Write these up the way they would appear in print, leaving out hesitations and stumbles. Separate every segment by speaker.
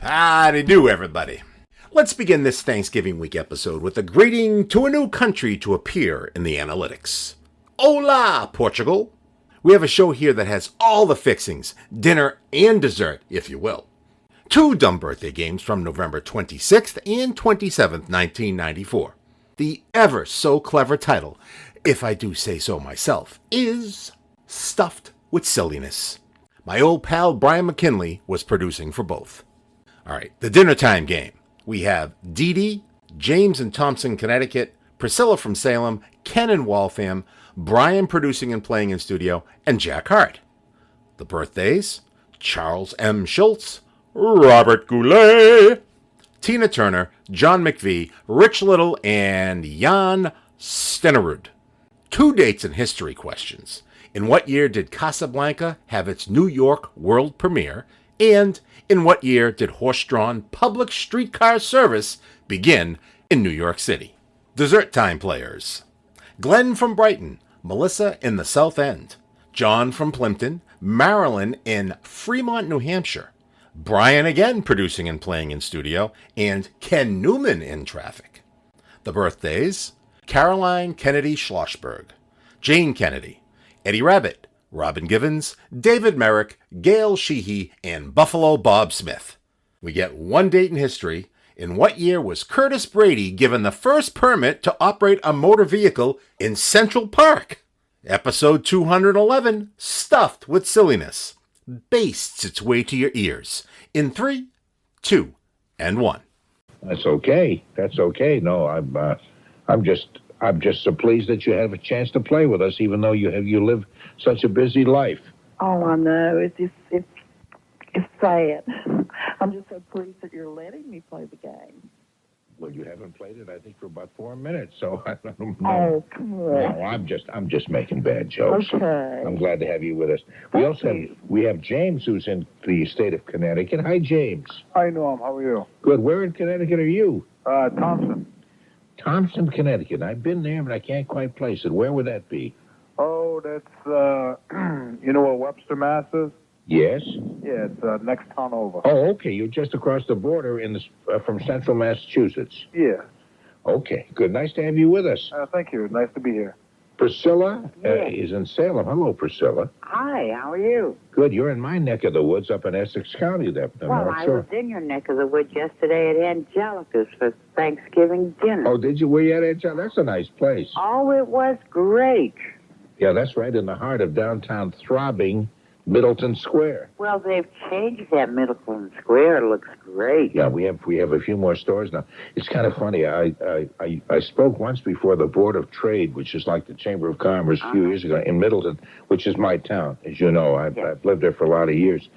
Speaker 1: Howdy do, everybody. Let's begin this Thanksgiving week episode with a greeting to a new country to appear in the analytics. Hola, Portugal! We have a show here that has all the fixings, dinner and dessert, if you will. 2 dumb birthday games from November 26th and 27th, 1994. The ever so clever title, if I do say so myself, is Stuffed with Silliness. My old pal Brian McKinley was producing for both. All right, the Dinnertime game. We have DeeDee, James in Thompson, Connecticut, Priscilla from Salem, Ken in Waltham, Brian producing and playing in studio, and Jack Harte. The birthdays: Charles M. Schulz, Robert Goulet, Tina Turner, John McVie, Rich Little, and Jan Stenerud. 2 dates and history questions. In what year did Casablanca have its New York world premiere? And in what year did horse-drawn public streetcar service begin in New York City? Dessert time players: Glenn from Brighton, Melissa in the South End, John from Plimpton, Marilyn in Fremont, New Hampshire, Brian again producing and playing in studio, and Ken Newman in traffic. The birthdays: Caroline Kennedy Schlossberg, Jane Kennedy, Eddie Rabbit, Robin Givens, David Merrick, Gail Sheehy, and Buffalo Bob Smith. We get 1 date in history. In what year was Curtis Brady given the first permit to operate a motor vehicle in Central Park? Episode 211, Stuffed with Silliness, bastes its way to your ears in 3, 2, and 1.
Speaker 2: That's okay. No, I'm just so pleased that you have a chance to play with us, even though you live such a busy life.
Speaker 3: Oh, I know. It's sad. I'm just so pleased that you're letting me play the game.
Speaker 2: Well, you haven't played it, I think, for about 4 minutes, so I don't know.
Speaker 3: Oh, come on.
Speaker 2: No, I'm just making bad jokes.
Speaker 3: Okay.
Speaker 2: I'm glad to have you with us. We have James, who's in the state of Connecticut. Hi, James.
Speaker 4: Hi, Norm. How are you?
Speaker 2: Good. Where in Connecticut are you?
Speaker 4: Thompson.
Speaker 2: Thompson, Connecticut. I've been there, but I can't quite place it. Where would that be?
Speaker 4: Oh, that's, you know where Webster, Mass is?
Speaker 2: Yes.
Speaker 4: Yeah, it's next town over.
Speaker 2: Oh, okay. You're just across the border from central Massachusetts.
Speaker 4: Yeah.
Speaker 2: Okay, good. Nice to have you with us.
Speaker 4: Thank you. Nice to be here.
Speaker 2: Priscilla
Speaker 3: Yes.
Speaker 2: is in Salem. Hello, Priscilla.
Speaker 3: Hi, how are you?
Speaker 2: Good. You're in my neck of the woods up in Essex County.
Speaker 3: Well, I was in your neck of the woods yesterday at Angelica's for Thanksgiving dinner.
Speaker 2: Oh, did you? Were you at Angelica? That's a nice place.
Speaker 3: Oh, it was great.
Speaker 2: Yeah, that's right in the heart of downtown throbbing Middleton Square.
Speaker 3: Well, they've changed that Middleton Square. It looks great.
Speaker 2: Yeah, we have a few more stores now. It's kind of funny. I spoke once before the Board of Trade, which is like the Chamber of Commerce, a few years ago in Middleton, which is my town, as you know. I've lived there for a lot of years.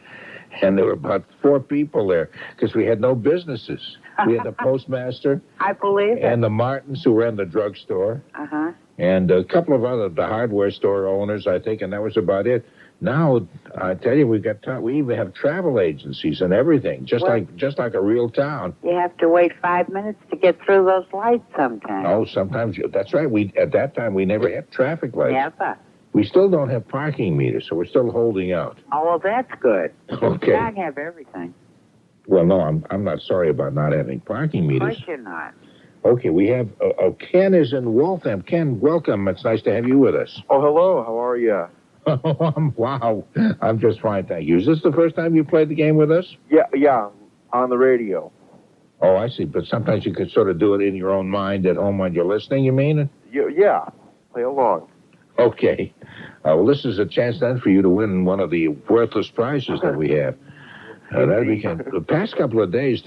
Speaker 2: And there were about 4 people there because we had no businesses. We had the postmaster.
Speaker 3: I believe it.
Speaker 2: And the Martins, who ran the drugstore.
Speaker 3: Uh-huh.
Speaker 2: And a couple of the hardware store owners, I think, and that was about it. Now, I tell you, we even have travel agencies and everything, just like a real town.
Speaker 3: You have to wait 5 minutes to get through those lights sometimes.
Speaker 2: Oh, sometimes. That's right. At that time, we never had traffic lights.
Speaker 3: Never.
Speaker 2: We still don't have parking meters, so we're still holding out.
Speaker 3: Oh, well, that's good.
Speaker 2: Okay.
Speaker 3: You can't have everything.
Speaker 2: Well, no, I'm not sorry about not having parking
Speaker 3: Of
Speaker 2: meters.
Speaker 3: course you're not.
Speaker 2: Okay, we have, Ken is in Waltham. Ken, welcome. It's nice to have you with us.
Speaker 4: Oh, hello. How are you?
Speaker 2: Wow. I'm just fine, thank you. Is this the first time you played the game with us?
Speaker 4: Yeah, on the radio.
Speaker 2: Oh, I see. But sometimes you could sort of do it in your own mind at home when you're listening, you mean?
Speaker 4: Yeah. Play along.
Speaker 2: Okay. Well, this is a chance then for you to win one of the worthless prizes that we have. The past couple of days,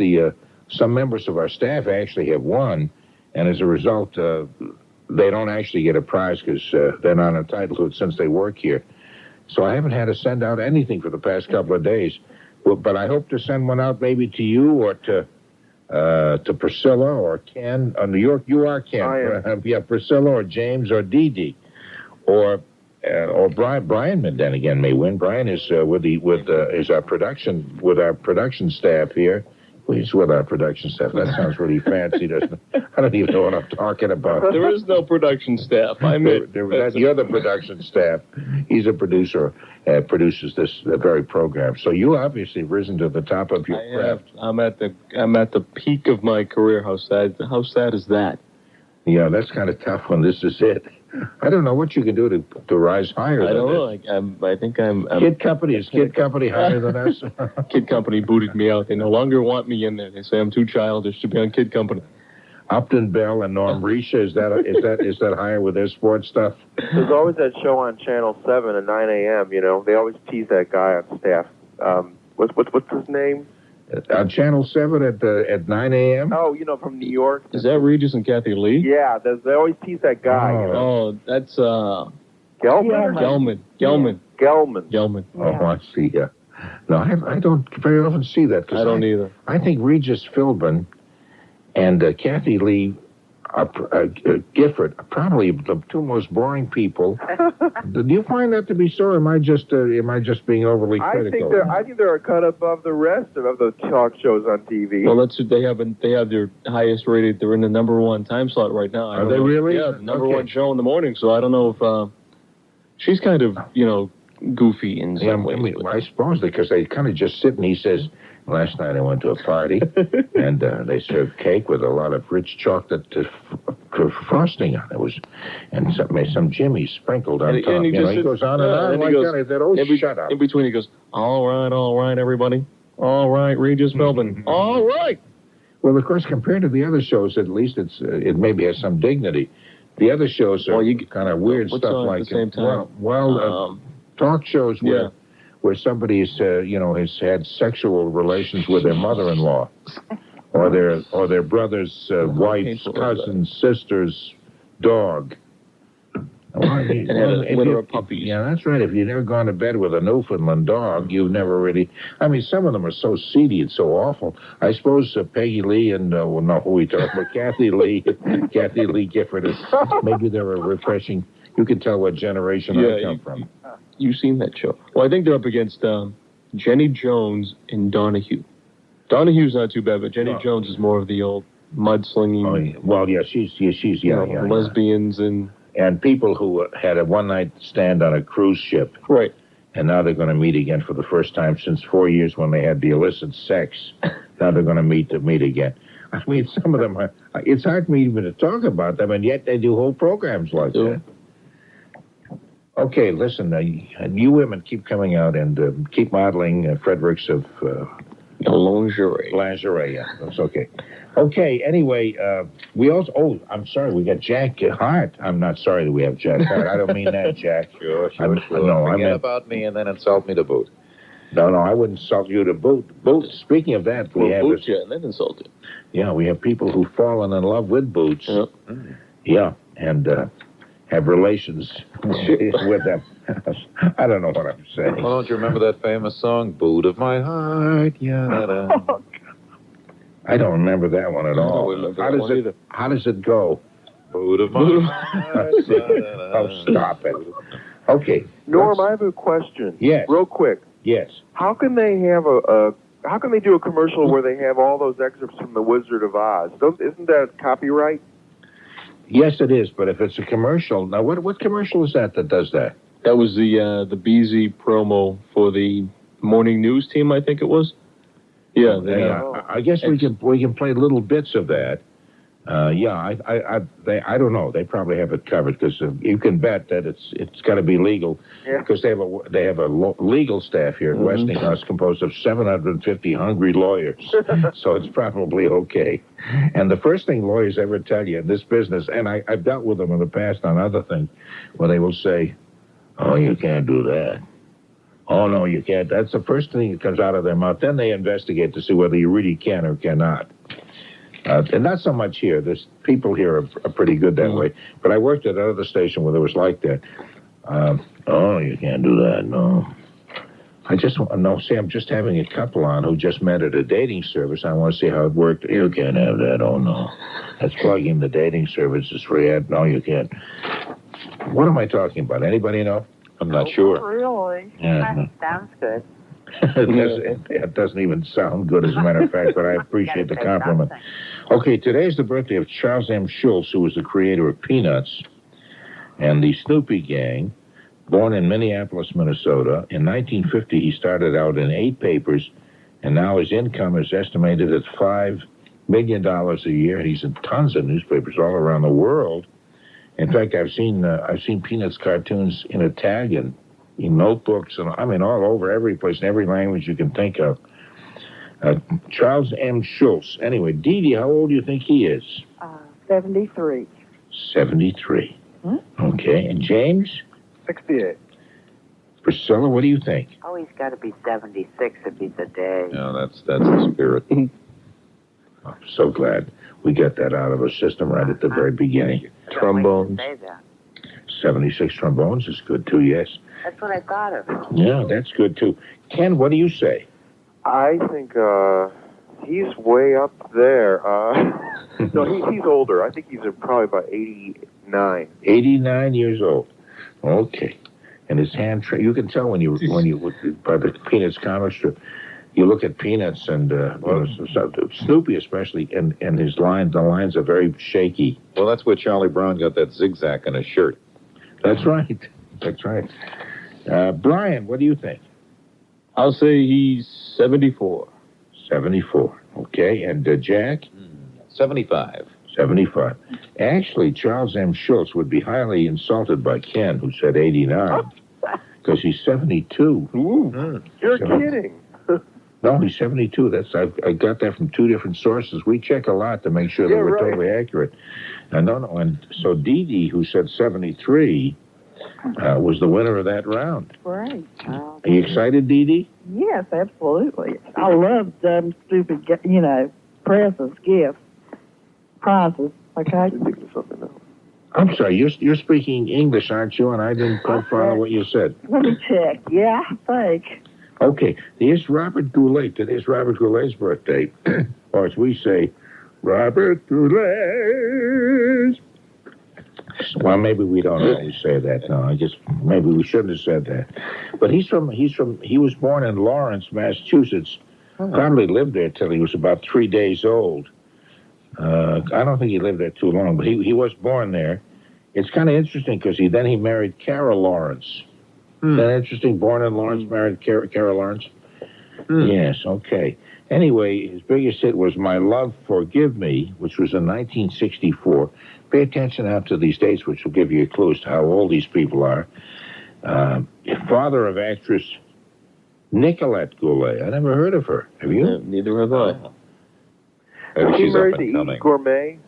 Speaker 2: some members of our staff actually have won, and as a result, they don't actually get a prize because they're not entitled to it since they work here. So I haven't had to send out anything for the past couple of days. But I hope to send one out maybe to you or to Priscilla or Ken. New York, you are Ken.
Speaker 4: I am.
Speaker 2: Yeah, Priscilla or James or DeeDee. Or Brian then again may win. Brian is with our production staff here. He's with our production staff. That sounds really fancy, doesn't it? I don't even know what I'm talking about.
Speaker 5: There is no production staff.
Speaker 2: That's the other production staff. He's a producer, produces this very program. So you obviously risen to the top of your craft.
Speaker 5: I'm at the peak of my career. How sad is that?
Speaker 2: Yeah, that's kind of tough when this is it. I don't know what you can do to rise higher.
Speaker 5: I don't know. I think I'm
Speaker 2: Kid Company. Is Kid Company higher than us?
Speaker 5: Kid Company booted me out. They no longer want me in there. They say I'm too childish to be on Kid Company.
Speaker 2: Upton Bell and Norm Risha, is that higher with their sports stuff?
Speaker 6: There's always that show on Channel 7 at 9 a.m. You know, they always tease that guy on staff. What's his name?
Speaker 2: On Channel 7 at 9 a.m.?
Speaker 6: Oh, you know, from New York.
Speaker 5: Is that Regis and Kathy Lee?
Speaker 6: Yeah, they always tease that guy.
Speaker 2: Oh,
Speaker 6: you know?
Speaker 5: That's
Speaker 6: Gelman?
Speaker 5: Gelman.
Speaker 2: Oh, I see. Yeah. No, I don't very often see that.
Speaker 5: I don't either.
Speaker 2: I think Regis Philbin and Kathy Lee Gifford are probably the two most boring people. Do you find that to be so, or am I just being overly critical?
Speaker 6: I think they're a cut above the rest of the talk shows on TV.
Speaker 5: Well, that's they have their highest rated. They're in the #1 time slot right now.
Speaker 2: Are they really?
Speaker 5: Yeah, the #1 show in the morning. So I don't know if she's kind of goofy in some ways.
Speaker 2: I suppose because they kind of just sit and he says, last night I went to a party and they served cake with a lot of rich chocolate frosting on it. And some Jimmy sprinkled on top.
Speaker 5: And he
Speaker 2: goes on and on like that. I said, oh, shut up.
Speaker 5: In between he goes, all right, everybody. All right, Regis Philbin. All right.
Speaker 2: Well, of course, compared to the other shows, at least it maybe has some dignity. The other shows are kind of weird stuff like
Speaker 5: at the same time?
Speaker 2: talk shows where somebody's has had sexual relations with their mother-in-law or their brother's wife's cousin's sister's dog.
Speaker 5: And had a litter of puppies.
Speaker 2: Yeah, that's right. If you've never gone to bed with a Newfoundland dog, you've never really... I mean, some of them are so seedy and so awful. I suppose Peggy Lee and... well, not who we talk about. Kathy Lee Gifford. Maybe they're a refreshing... You can tell what generation I come from.
Speaker 5: You've seen that show. Well, I think they're up against Jenny Jones and Donahue. Donahue's not too bad, but Jenny Jones is more of the old mudslinging...
Speaker 2: Oh, yeah. Well, yeah, she's
Speaker 5: lesbians
Speaker 2: and people who had a one-night stand on a cruise ship.
Speaker 5: Right.
Speaker 2: And now they're going to meet again for the first time since 4 years when they had the illicit sex. Now they're going to meet again. I mean, some of them are... It's hard for me even to talk about them, and yet they do whole programs like that. Okay, listen, you women keep coming out and keep modeling Fredericks of...
Speaker 5: lingerie.
Speaker 2: Lingerie, yeah, that's okay. Okay, anyway, we also... Oh, I'm sorry, we got Jack Harte. I'm not sorry that we have Jack Harte. I don't mean that, Jack.
Speaker 7: Sure.
Speaker 2: No, I meant
Speaker 7: about me and then insult me to boot.
Speaker 2: No, I wouldn't insult you to boot. Speaking of that, we have...
Speaker 5: Boot you and then insult you.
Speaker 2: Yeah, we have people who've fallen in love with boots. Yeah, and have relations with them. I don't know what I'm saying.
Speaker 7: Well, don't you remember that famous song, Boot of My Heart? Yeah.
Speaker 2: I don't remember that one at all. How does it go?
Speaker 7: Boot of my heart.
Speaker 2: Oh, stop it. Okay.
Speaker 6: Norm, I have a question.
Speaker 2: Yes.
Speaker 6: Real quick.
Speaker 2: Yes.
Speaker 6: How can they have how can they do a commercial where they have all those excerpts from The Wizard of Oz? Isn't that copyright?
Speaker 2: Yes, it is. But if it's a commercial, now what commercial is that does that?
Speaker 5: That was the BZ promo for the morning news team, I think it was. Yeah,
Speaker 2: I guess we can play little bits of that. I don't know. They probably have it covered because you can bet that it's got to be legal because they have a legal staff here at Westinghouse composed of 750 hungry lawyers, so it's probably okay. And the first thing lawyers ever tell you in this business, and I've dealt with them in the past on other things, where they will say, "Oh, you can't do that. Oh, no, you can't." That's the first thing that comes out of their mouth. Then they investigate to see whether you really can or cannot. And not so much here. There's people here are pretty good that way. But I worked at another station where it was like that. Oh, you can't do that, no. I'm just having a couple on who just met at a dating service. I want to see how it worked. You can't have that. Oh, no. That's plugging the dating services free ad. No, you can't. What am I talking about? Anybody know?
Speaker 7: I'm not sure.
Speaker 3: Really?
Speaker 2: Yeah.
Speaker 3: Sounds good.
Speaker 2: It doesn't even sound good, as a matter of fact, but I appreciate the compliment. Okay, today's the birthday of Charles M. Schulz, who was the creator of Peanuts and the Snoopy Gang, born in Minneapolis, Minnesota. In 1950, he started out in 8 papers, and now his income is estimated at $5 million a year. He's in tons of newspapers all around the world. In fact, I've seen Peanuts cartoons in Italian, in notebooks, and all over, every place, in every language you can think of. Charles M. Schulz. Anyway, DeeDee, how old do you think he is?
Speaker 3: 73.
Speaker 2: 73. Okay, and James?
Speaker 4: 68.
Speaker 2: Priscilla, what do you think?
Speaker 8: Oh, he's got to be 76 if he's a day.
Speaker 7: Yeah, that's the spirit.
Speaker 2: I'm so glad we got that out of the system right at the very beginning.
Speaker 5: Trombones.
Speaker 8: Say that.
Speaker 2: 76 trombones is good, too, yes.
Speaker 8: That's what I thought of.
Speaker 2: Yeah, that's good, too. Ken, what do you say?
Speaker 6: I think he's way up there. No, he's older. I think he's probably about 89.
Speaker 2: 89 years old. Okay. And his hand, you can tell when you by the Peanuts comic strip, you look at Peanuts and Snoopy especially, and the lines are very shaky.
Speaker 7: Well, that's where Charlie Brown got that zigzag in his shirt.
Speaker 2: That's right. That's right. Brian, what do you think?
Speaker 5: I'll say he's 74.
Speaker 2: 74. Okay. And Jack?
Speaker 7: 75.
Speaker 2: 75. Actually, Charles M. Schulz would be highly insulted by Ken, who said 89, because he's 72.
Speaker 6: Ooh. You're kidding.
Speaker 2: No, he's 72. I got that from 2 different sources. We check a lot to make sure that we're totally accurate. And so DeeDee, who said 73, was the winner of that round.
Speaker 3: Right.
Speaker 2: Are you excited, DeeDee?
Speaker 3: Yes, absolutely. I love dumb, stupid, presents, gifts, prizes. Okay.
Speaker 2: I'm sorry, you're speaking English, aren't you? And I didn't quite follow what you said.
Speaker 3: Let me check. Yeah, I think.
Speaker 2: Okay, here's Robert Goulet. Today's Robert Goulet's birthday. Or as we say, Robert Goulet. Well, maybe we don't always say that. No, maybe we shouldn't have said that. But he was born in Lawrence, Massachusetts. Probably lived there till he was about 3 days old. I don't think he lived there too long, but he was born there. It's kind of interesting because he married Carol Lawrence. Is that interesting? Born in Lawrence, married Carol Lawrence? Yes, okay. Anyway, his biggest hit was My Love, Forgive Me, which was in 1964. Pay attention now to these dates, which will give you a clue as to how old these people are. Father of actress Nicolette Goulet. I never heard of her. Have you?
Speaker 5: Neither have I.
Speaker 7: Maybe
Speaker 6: Is he
Speaker 7: she's
Speaker 6: married
Speaker 7: up
Speaker 6: to
Speaker 7: and
Speaker 6: Edie
Speaker 7: coming.
Speaker 6: Gourmet?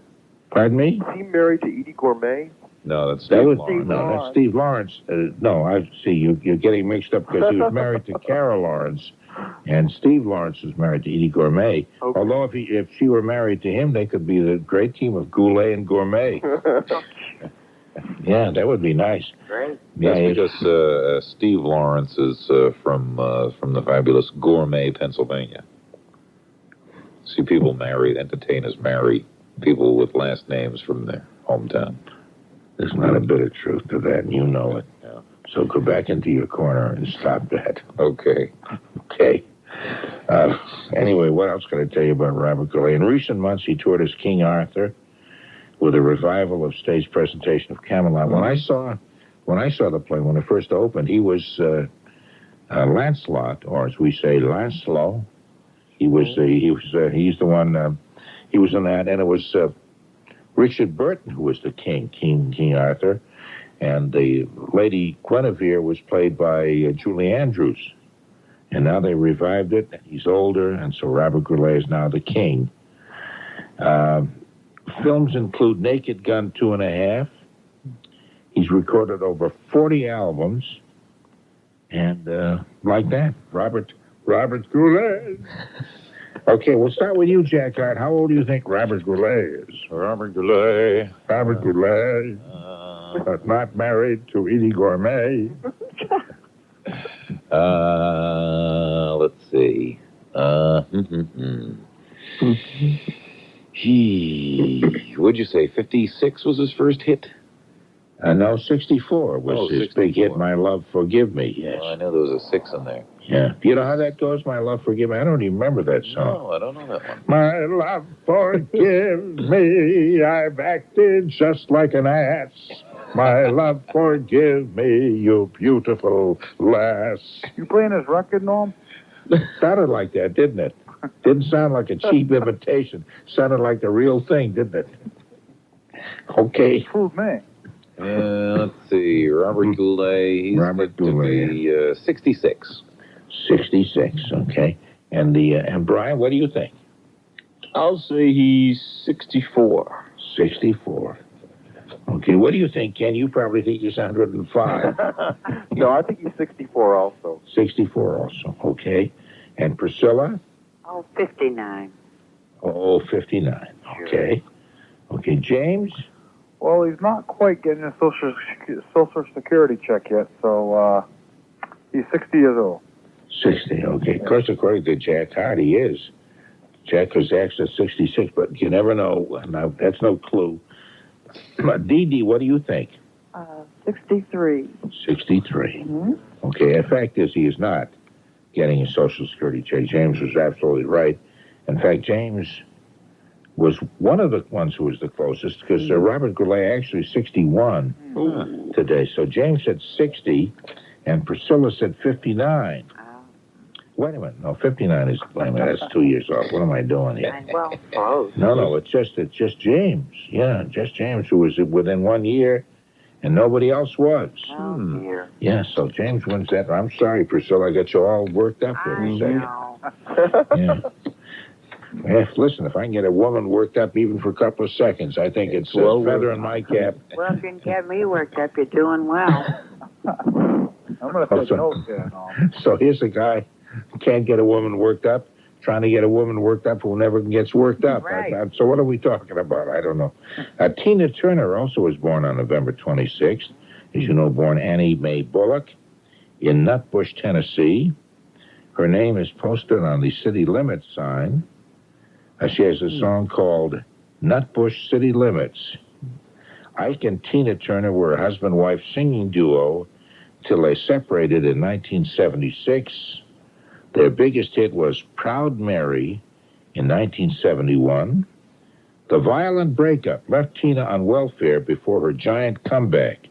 Speaker 2: Pardon me?
Speaker 6: Is he married to Edie Gourmet?
Speaker 7: No, that's
Speaker 2: That
Speaker 7: Steve
Speaker 2: was
Speaker 7: Lawrence.
Speaker 2: that's Steve Lawrence. No, I see. You're getting mixed up because he was married to Carol Lawrence, and Steve Lawrence was married to Edie Gourmet. Okay. Although if she were married to him, they could be the great team of Goulet and Gourmet. Yeah, that would be nice.
Speaker 8: Great.
Speaker 2: Yeah,
Speaker 7: That's because Steve Lawrence is from the fabulous Gourmet, Pennsylvania. See, people married, entertainers marry people with last names from their hometown.
Speaker 2: There's not a bit of truth to that, and you know it.
Speaker 7: Yeah.
Speaker 2: So go back into your corner and stop that.
Speaker 7: Okay.
Speaker 2: Okay. Anyway, what else can I tell you about Robert Goulet? In recent months, he toured as King Arthur with a revival of stage presentation of Camelot. When I saw the play when it first opened, he was Lancelot, or as we say, Lancelot. He's the one. He was in that, and it was Richard Burton who was the King Arthur, and the Lady Guinevere was played by Julie Andrews. And now they revived it. He's older, and so Robert Goulet is now the king. Films include Naked Gun 2.5. He's recorded over 40 albums, and like that, Robert Goulet. Okay, we'll start with you, Jack Harte. How old do you think Robert Goulet is?
Speaker 7: Robert Goulet.
Speaker 2: Robert Goulet, but not married to Edie Gourmet.
Speaker 7: Let's see. What'd you say? 56 was his first hit?
Speaker 2: No, 64 was his
Speaker 7: 64.
Speaker 2: big hit, My Love, Forgive Me. Yes.
Speaker 7: Well, I know there was a 6 in there.
Speaker 2: Yeah. You know how that goes, My Love Forgive Me? I don't even remember that song.
Speaker 7: No, I don't know that one.
Speaker 2: My love, forgive me, I've acted just like an ass. My love, forgive me, you beautiful lass.
Speaker 4: You playing his record, Norm?
Speaker 2: Sounded like that, didn't it? Didn't sound like a cheap imitation. Sounded like the real thing, didn't it? Okay.
Speaker 4: Fooled me.
Speaker 7: Let's see. Robert Goulet. He's
Speaker 2: Robert
Speaker 7: going to be 66.
Speaker 2: 66, okay. And Brian, what do you think?
Speaker 5: I'll say he's 64.
Speaker 2: 64. Okay, what do you think, Ken? You probably think he's 105.
Speaker 6: No, I think he's 64 also.
Speaker 2: 64 also, okay. And Priscilla?
Speaker 8: Oh, 59.
Speaker 2: Oh, 59, okay. Okay, James?
Speaker 4: Well, he's not quite getting a social security check yet, so he's 60 years old.
Speaker 2: 60, okay. Of course, according to Jack Harte, he is. Jack was actually 66, but you never know. Now, that's no clue. DeeDee, what do you think?
Speaker 3: 63.
Speaker 2: 63.
Speaker 3: Mm-hmm.
Speaker 2: Okay, the fact is he is not getting a Social Security check. James was absolutely right. In fact, James was one of the ones who was the closest, because Robert Goulet actually 61 today. So James said 60, and Priscilla said 59. Wait a minute. No, 59 is, wait a minute, that's 2 years off. What am I doing here?
Speaker 8: Well, close.
Speaker 2: No, it's just James. Yeah, just James, who was within 1 year, and nobody else was.
Speaker 8: Oh, dear.
Speaker 2: Yeah, so James wins that. I'm sorry, Priscilla, I got you all worked up for a second. Yeah. Yeah, listen, if I can get a woman worked up even for a couple of seconds, I think it's a feather in my cap.
Speaker 8: Well, if you can get me worked up, you're doing well.
Speaker 4: I'm going to take notes here, Norm.
Speaker 2: So here's a guy who can't get a woman worked up, trying to get a woman worked up who never gets worked up.
Speaker 8: Right.
Speaker 2: So what are we talking about? I don't know. Tina Turner also was born on November 26th. As you know, born Annie Mae Bullock in Nutbush, Tennessee. Her name is posted on the city limits sign. She has a song called Nutbush City Limits. Ike and Tina Turner were a husband-wife singing duo till they separated in 1976. Their biggest hit was Proud Mary in 1971. The violent breakup left Tina on welfare before her giant comeback.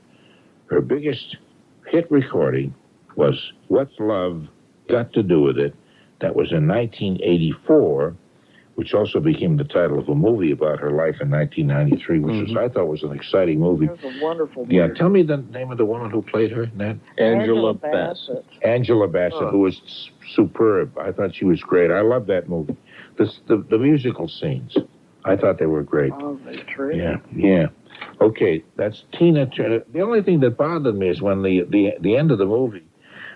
Speaker 2: Her biggest hit recording was What's Love Got to Do With It? That was in 1984, which also became the title of a movie about her life in 1993, which I thought was an exciting movie.
Speaker 3: It was a wonderful movie.
Speaker 2: Yeah, tell me the name of the woman who played her in that.
Speaker 5: Angela Bassett.
Speaker 2: Angela Bassett, who was superb. I thought she was great. I love that movie. The musical scenes, I thought they were great.
Speaker 3: Oh, that's true.
Speaker 2: Yeah. Okay, that's Tina Turner. The only thing that bothered me is when the end of the movie,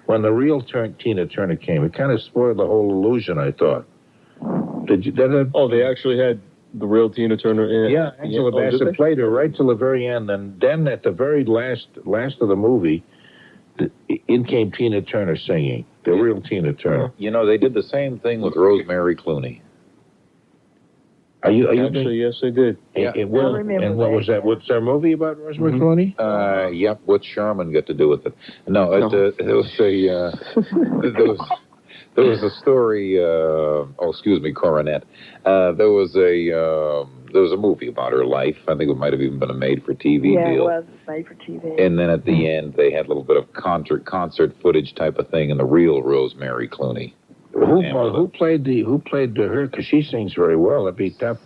Speaker 2: when the real Tina Turner came, it kind of spoiled the whole illusion, I thought.
Speaker 5: They actually had the real Tina Turner in it?
Speaker 2: Yeah, Angela Bassett played her right till the very end, and then at the very last of the movie, in came Tina Turner singing, the real Tina Turner.
Speaker 7: You know, they did the same thing with Rosemary Clooney.
Speaker 2: Are you
Speaker 5: Actually, yes, they did.
Speaker 2: Yeah.
Speaker 3: I remember
Speaker 2: And what was that? What's there a movie about Rosemary Clooney?
Speaker 7: Yep. What's Sharman got to do with it? No, it was there was a story. Coronet. There was a movie about her life. I think it might have even been a made-for-TV deal.
Speaker 3: Yeah, it was made for TV.
Speaker 7: And then at the end, they had a little bit of concert footage type of thing, and the real Rosemary Clooney.
Speaker 2: Who played her? Because she sings very well. It'd be tough.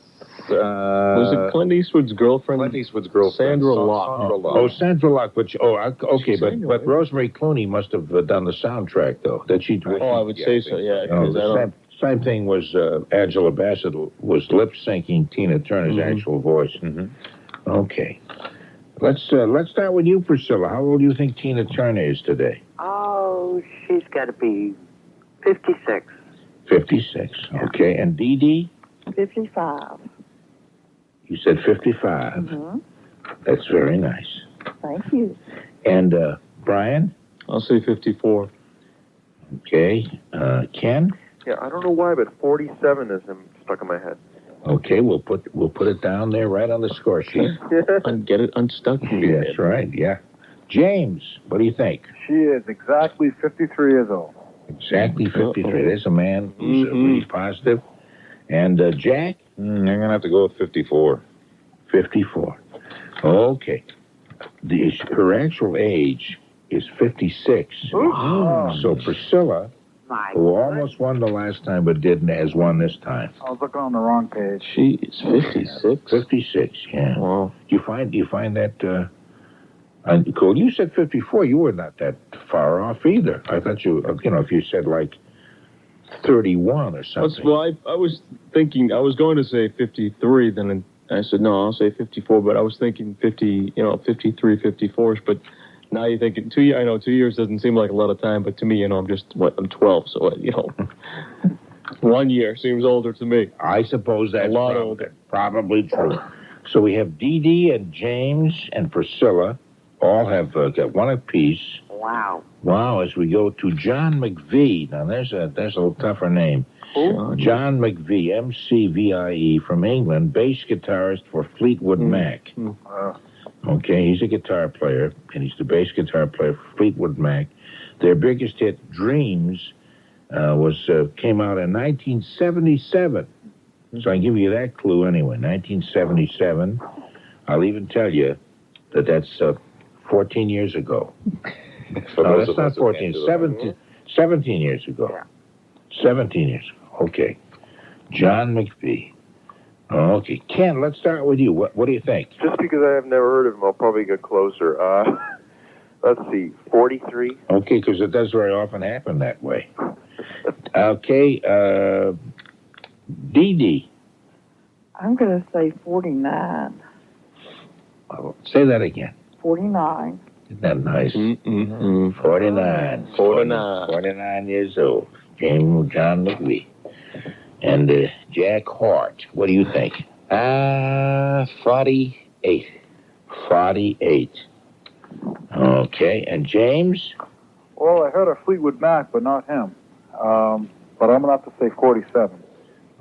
Speaker 5: Was it Clint Eastwood's girlfriend?
Speaker 7: Clint Eastwood's girlfriend.
Speaker 5: Sandra Locke.
Speaker 2: Oh, Sandra Locke. Okay, but Rosemary Clooney must have done the soundtrack, though.
Speaker 5: I would say so, yeah.
Speaker 2: Same thing was Angela Bassett was lip syncing Tina Turner's actual voice. Mm-hmm. Okay, let's start with you, Priscilla. How old do you think Tina Turner is today?
Speaker 8: Oh, she's got to be 56.
Speaker 2: 56. Okay, and DeeDee?
Speaker 3: 55.
Speaker 2: You said 55.
Speaker 3: Mm-hmm.
Speaker 2: That's very nice.
Speaker 3: Thank you.
Speaker 2: And Brian?
Speaker 5: I'll say 54.
Speaker 2: Okay. Ken?
Speaker 6: Yeah, I don't know why, but 47 is stuck in my head.
Speaker 2: Okay, we'll put it down there right on the score sheet.
Speaker 5: And get it unstuck.
Speaker 2: That's right, yeah. James, what do you think?
Speaker 4: She is exactly 53 years old.
Speaker 2: Exactly 53. There's a man who's really positive. And Jack?
Speaker 7: I'm going to have to go with 54.
Speaker 2: 54. Okay. Her actual age is 56.
Speaker 4: Oh.
Speaker 2: So Priscilla, who almost won the last time but didn't, has won this time.
Speaker 4: I was looking on the wrong page.
Speaker 5: She is 56.
Speaker 2: 56, yeah.
Speaker 5: Wow.
Speaker 2: Do you find that cool? You said 54. You were not that far off either. I thought if you said like 31 or something.
Speaker 5: Well, I was thinking, I was going to say 53, then I said, no, I'll say 54, but I was thinking 50, 53, 54s, but now you're thinking 2 years. I know 2 years doesn't seem like a lot of time, but to me, I'm 12, so, 1 year seems older to me.
Speaker 2: I suppose that's
Speaker 5: a lot older.
Speaker 2: Probably true. So we have DeeDee and James and Priscilla all have got one apiece.
Speaker 8: Wow.
Speaker 2: Wow, as we go to Jan McVie. Now, there's a little tougher name.
Speaker 8: Who?
Speaker 2: Jan McVie, McVie, from England, bass guitarist for Fleetwood Mac. Okay, he's a guitar player, and he's the bass guitar player for Fleetwood Mac. Their biggest hit, Dreams, came out in 1977. So I give you that clue anyway, 1977. I'll even tell you that's 14 years ago. No, that's not 14, 17 years ago.
Speaker 8: Yeah.
Speaker 2: 17 years ago. Okay. Jan McVie. Okay. Ken, let's start with you. What do you think?
Speaker 6: Just because I have never heard of him, I'll probably get closer. Let's see, 43.
Speaker 2: Okay, because it does very often happen that way. Okay. DeeDee.
Speaker 3: I'm going to say 49.
Speaker 2: Say that again.
Speaker 3: 49.
Speaker 2: Isn't that nice?
Speaker 5: 49.
Speaker 2: 49 years old. John McVie. And Jack Harte. What do you think?
Speaker 7: 48.
Speaker 2: 48. Okay. And James?
Speaker 4: Well, I heard of Fleetwood Mac, but not him. But I'm going to have to say 47.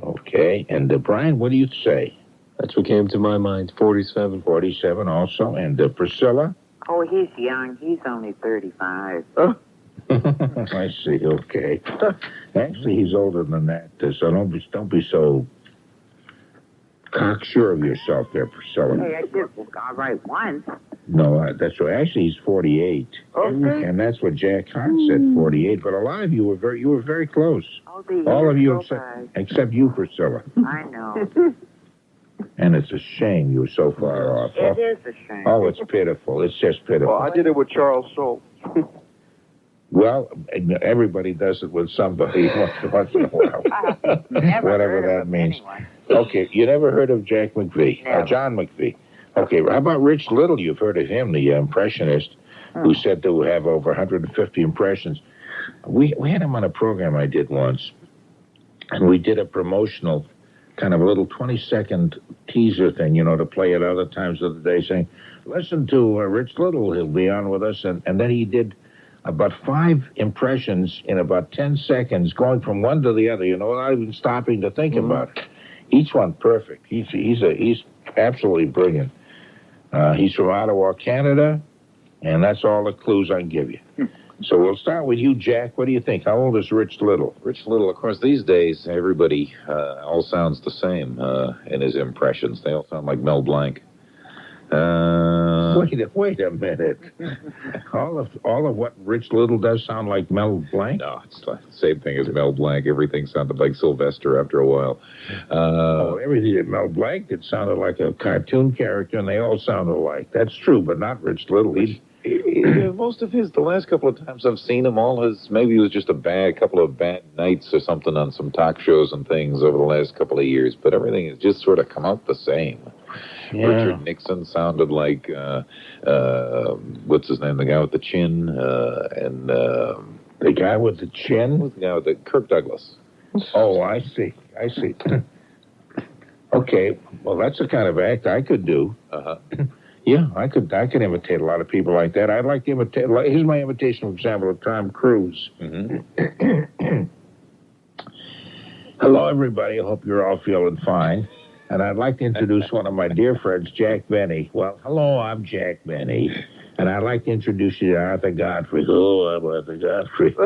Speaker 2: Okay. And Brian, what do you say?
Speaker 5: That's what came to my mind, 47.
Speaker 2: 47 also. And Priscilla?
Speaker 8: Oh, he's young. He's only 35.
Speaker 2: I see. Okay. Actually, he's older than that. So don't be so cocksure of yourself there, Priscilla.
Speaker 8: Hey, I did all right once.
Speaker 2: No, that's right. Actually, he's 48.
Speaker 8: Okay.
Speaker 2: And that's what Jack Harte said, 48. But a lot of you were very close.
Speaker 8: Oh, the
Speaker 2: All of you
Speaker 8: years go by.
Speaker 2: except you, Priscilla.
Speaker 8: I know.
Speaker 2: And it's a shame you were so far off.
Speaker 8: It is a shame.
Speaker 2: Oh, it's pitiful. It's just pitiful.
Speaker 6: Well, I did it with Charles Schulz.
Speaker 2: Well, everybody does it with somebody once in a while.
Speaker 8: Never
Speaker 2: Whatever
Speaker 8: heard
Speaker 2: that
Speaker 8: of
Speaker 2: means.
Speaker 8: anyone.
Speaker 2: Okay, you never heard of Jack McVie?
Speaker 8: Never.
Speaker 2: John McVie. Okay, how about Rich Little? You've heard of him, the impressionist, who said to have over 150 impressions. We had him on a program I did once, and we did a promotional kind of a little 20-second teaser thing, to play at other times of the day, saying, listen to Rich Little, he'll be on with us. And then he did about 5 impressions in about 10 seconds, going from one to the other, without even stopping to think about it. Each one perfect. He's absolutely brilliant. He's from Ottawa, Canada, and that's all the clues I can give you. So we'll start with you, Jack. What do you think? How old is Rich Little?
Speaker 7: Rich Little, of course, these days, everybody all sounds the same in his impressions. They all sound like Mel Blanc.
Speaker 2: Wait a minute. all of what Rich Little does sound like Mel Blanc?
Speaker 7: No, it's the same thing as Mel Blanc. Everything sounded like Sylvester after a while.
Speaker 2: Everything that Mel Blanc did sounded like a cartoon character, and they all sound alike. That's true, but not Rich Little.
Speaker 7: Most of the last couple of times I've seen him, maybe it was just a couple of bad nights or something on some talk shows and things over the last couple of years, but everything has just sort of come out the same. Yeah. Richard Nixon sounded like, what's his name, the guy with the chin,
Speaker 2: the guy with the chin?
Speaker 7: The guy with the Kirk Douglas.
Speaker 2: Oh, I see. Okay, well, that's the kind of act I could do. Yeah, I could imitate a lot of people like that. I'd like to imitate. Here's my imitation, for example, of Tom Cruise. Hello, everybody. I hope you're all feeling fine. And I'd like to introduce one of my dear friends, Jack Benny. Well, hello, I'm Jack Benny. And I'd like to introduce you to Arthur Godfrey. Oh, I'm Arthur Godfrey.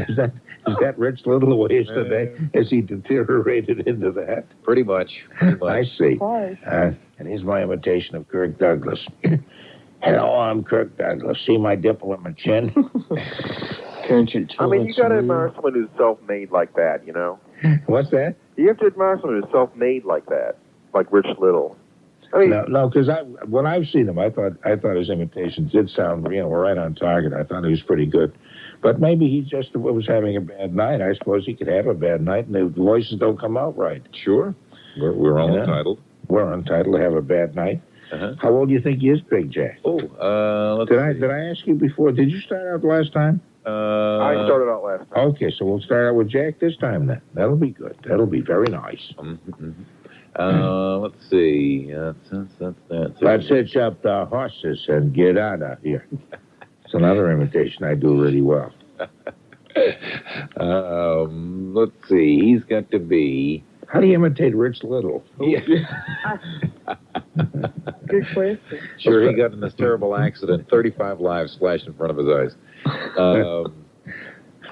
Speaker 2: is that Rich Little the way it's today? Has he deteriorated into that?
Speaker 7: Pretty much.
Speaker 2: I see.
Speaker 3: Hi.
Speaker 2: And here's my imitation of Kirk Douglas. Hello, I'm Kirk Douglas. See my dimple in my chin?
Speaker 5: Can't you tell
Speaker 6: I mean, you got to
Speaker 5: me?
Speaker 6: admire someone who's self-made like that, you know?
Speaker 2: What's that?
Speaker 6: You have to admire someone who's self-made like that, like Rich Little. I mean,
Speaker 2: No, because when I've seen him, I thought his imitations did sound, right on target. I thought he was pretty good. But maybe he just was having a bad night. I suppose he could have a bad night, and the voices don't come out right.
Speaker 7: Sure. We're all entitled.
Speaker 2: We're entitled to have a bad night.
Speaker 7: Uh-huh.
Speaker 2: How old do you think he is, Big Jack?
Speaker 7: Oh, let's
Speaker 2: Did
Speaker 7: see.
Speaker 2: I ask you before? Did you start out last time?
Speaker 6: I started out last time.
Speaker 2: Okay, so we'll start out with Jack this time then. That'll be good. That'll be very nice.
Speaker 7: Let's see.
Speaker 2: Let's hitch up the horses and get out of here. It's another imitation I do really well.
Speaker 7: Let's see. He's got to be.
Speaker 2: How do you imitate Rich Little?
Speaker 3: Good question.
Speaker 7: Sure, he got in this terrible accident. 35 lives flashed in front of his eyes.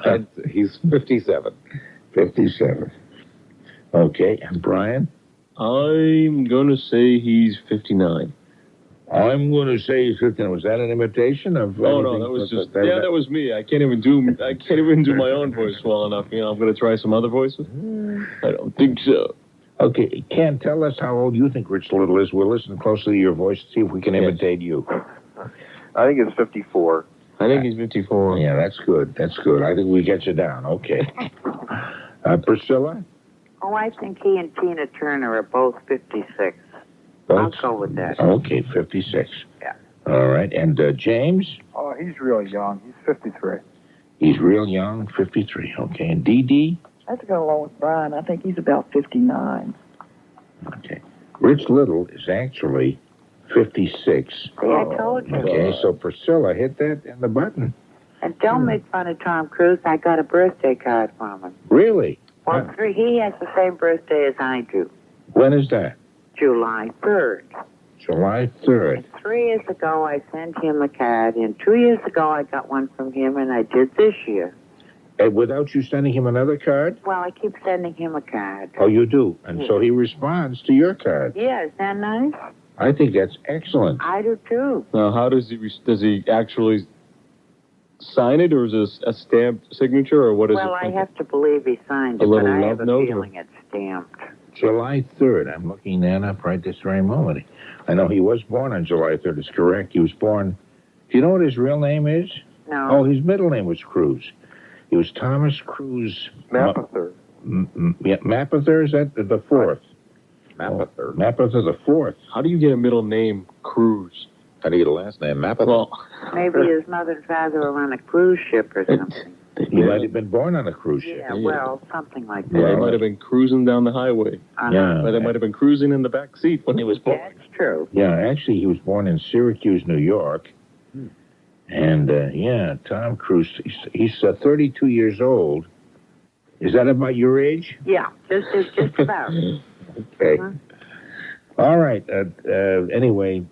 Speaker 7: And he's 57.
Speaker 2: 57. Okay, and Brian?
Speaker 5: I'm going to say he's 59.
Speaker 2: I'm going to say he's 59. Was that an imitation of?
Speaker 5: Oh no, that was just that was me. I can't even do my own voice well enough. I'm going to try some other voices. I don't think so.
Speaker 2: Okay, Ken, tell us how old you think Rich Little is. We'll listen closely to your voice to see if we can imitate you.
Speaker 6: I think it's 54.
Speaker 5: I think he's 54.
Speaker 2: Yeah, that's good. That's good. I think we get you down. Okay. Priscilla?
Speaker 8: Oh, I think he and Tina Turner are both 56. I'll go with that.
Speaker 2: Okay, 56.
Speaker 8: Yeah.
Speaker 2: All right, and James?
Speaker 4: Oh, he's really young. He's 53.
Speaker 2: He's real young, 53. Okay, and DeeDee?
Speaker 3: I have to go along with Brian. I think he's about 59.
Speaker 2: Okay. Rich Little is actually 56.
Speaker 8: See, I told you.
Speaker 2: Okay, so Priscilla, hit that in the button.
Speaker 8: And don't make fun of Tom Cruise. I got a birthday card from him.
Speaker 2: Really?
Speaker 8: Well, he has the same birthday as I do.
Speaker 2: When is that?
Speaker 8: July 3rd.
Speaker 2: July 3rd.
Speaker 8: 3 years ago, I sent him a card, and 2 years ago, I got one from him, and I did this year.
Speaker 2: And without you sending him another card?
Speaker 8: Well, I keep sending him a card.
Speaker 2: Oh, you do? And so he responds to your card.
Speaker 8: Yeah, is that nice?
Speaker 2: I think that's excellent.
Speaker 8: I do, too.
Speaker 5: Now, how does he actually sign it, or is this a stamped signature, or what is
Speaker 8: Well,
Speaker 5: it?
Speaker 8: I have to believe he signed
Speaker 5: A
Speaker 8: it, but
Speaker 5: little
Speaker 8: I
Speaker 5: love
Speaker 8: have a
Speaker 5: note,
Speaker 8: feeling it's stamped.
Speaker 2: July 3rd. I'm looking that up right this very moment. I know he was born on July 3rd. It's correct. He was born. Do you know what his real name is?
Speaker 8: No.
Speaker 2: Oh, his middle name was Cruz. He was Thomas Cruz.
Speaker 6: Mapother.
Speaker 2: Mapother, is that the fourth?
Speaker 7: Mapother.
Speaker 2: Mapother the fourth.
Speaker 5: How do you get a middle name, Cruz?
Speaker 7: How do you get a last name? Mapother.
Speaker 5: Well,
Speaker 8: Maybe his mother and father were on a cruise ship or something.
Speaker 2: He might have been born on a cruise ship.
Speaker 8: Yeah, well, something like
Speaker 5: yeah,
Speaker 8: that.
Speaker 5: he might have been cruising down the highway.
Speaker 2: Yeah.
Speaker 5: But they might have been cruising in the back seat when he was born.
Speaker 8: That's true.
Speaker 2: Yeah, actually, he was born in Syracuse, New York. And, Tom Cruise, he's 32 years old. Is that about your age?
Speaker 8: Yeah, just about.
Speaker 2: Okay. All right. Anyway,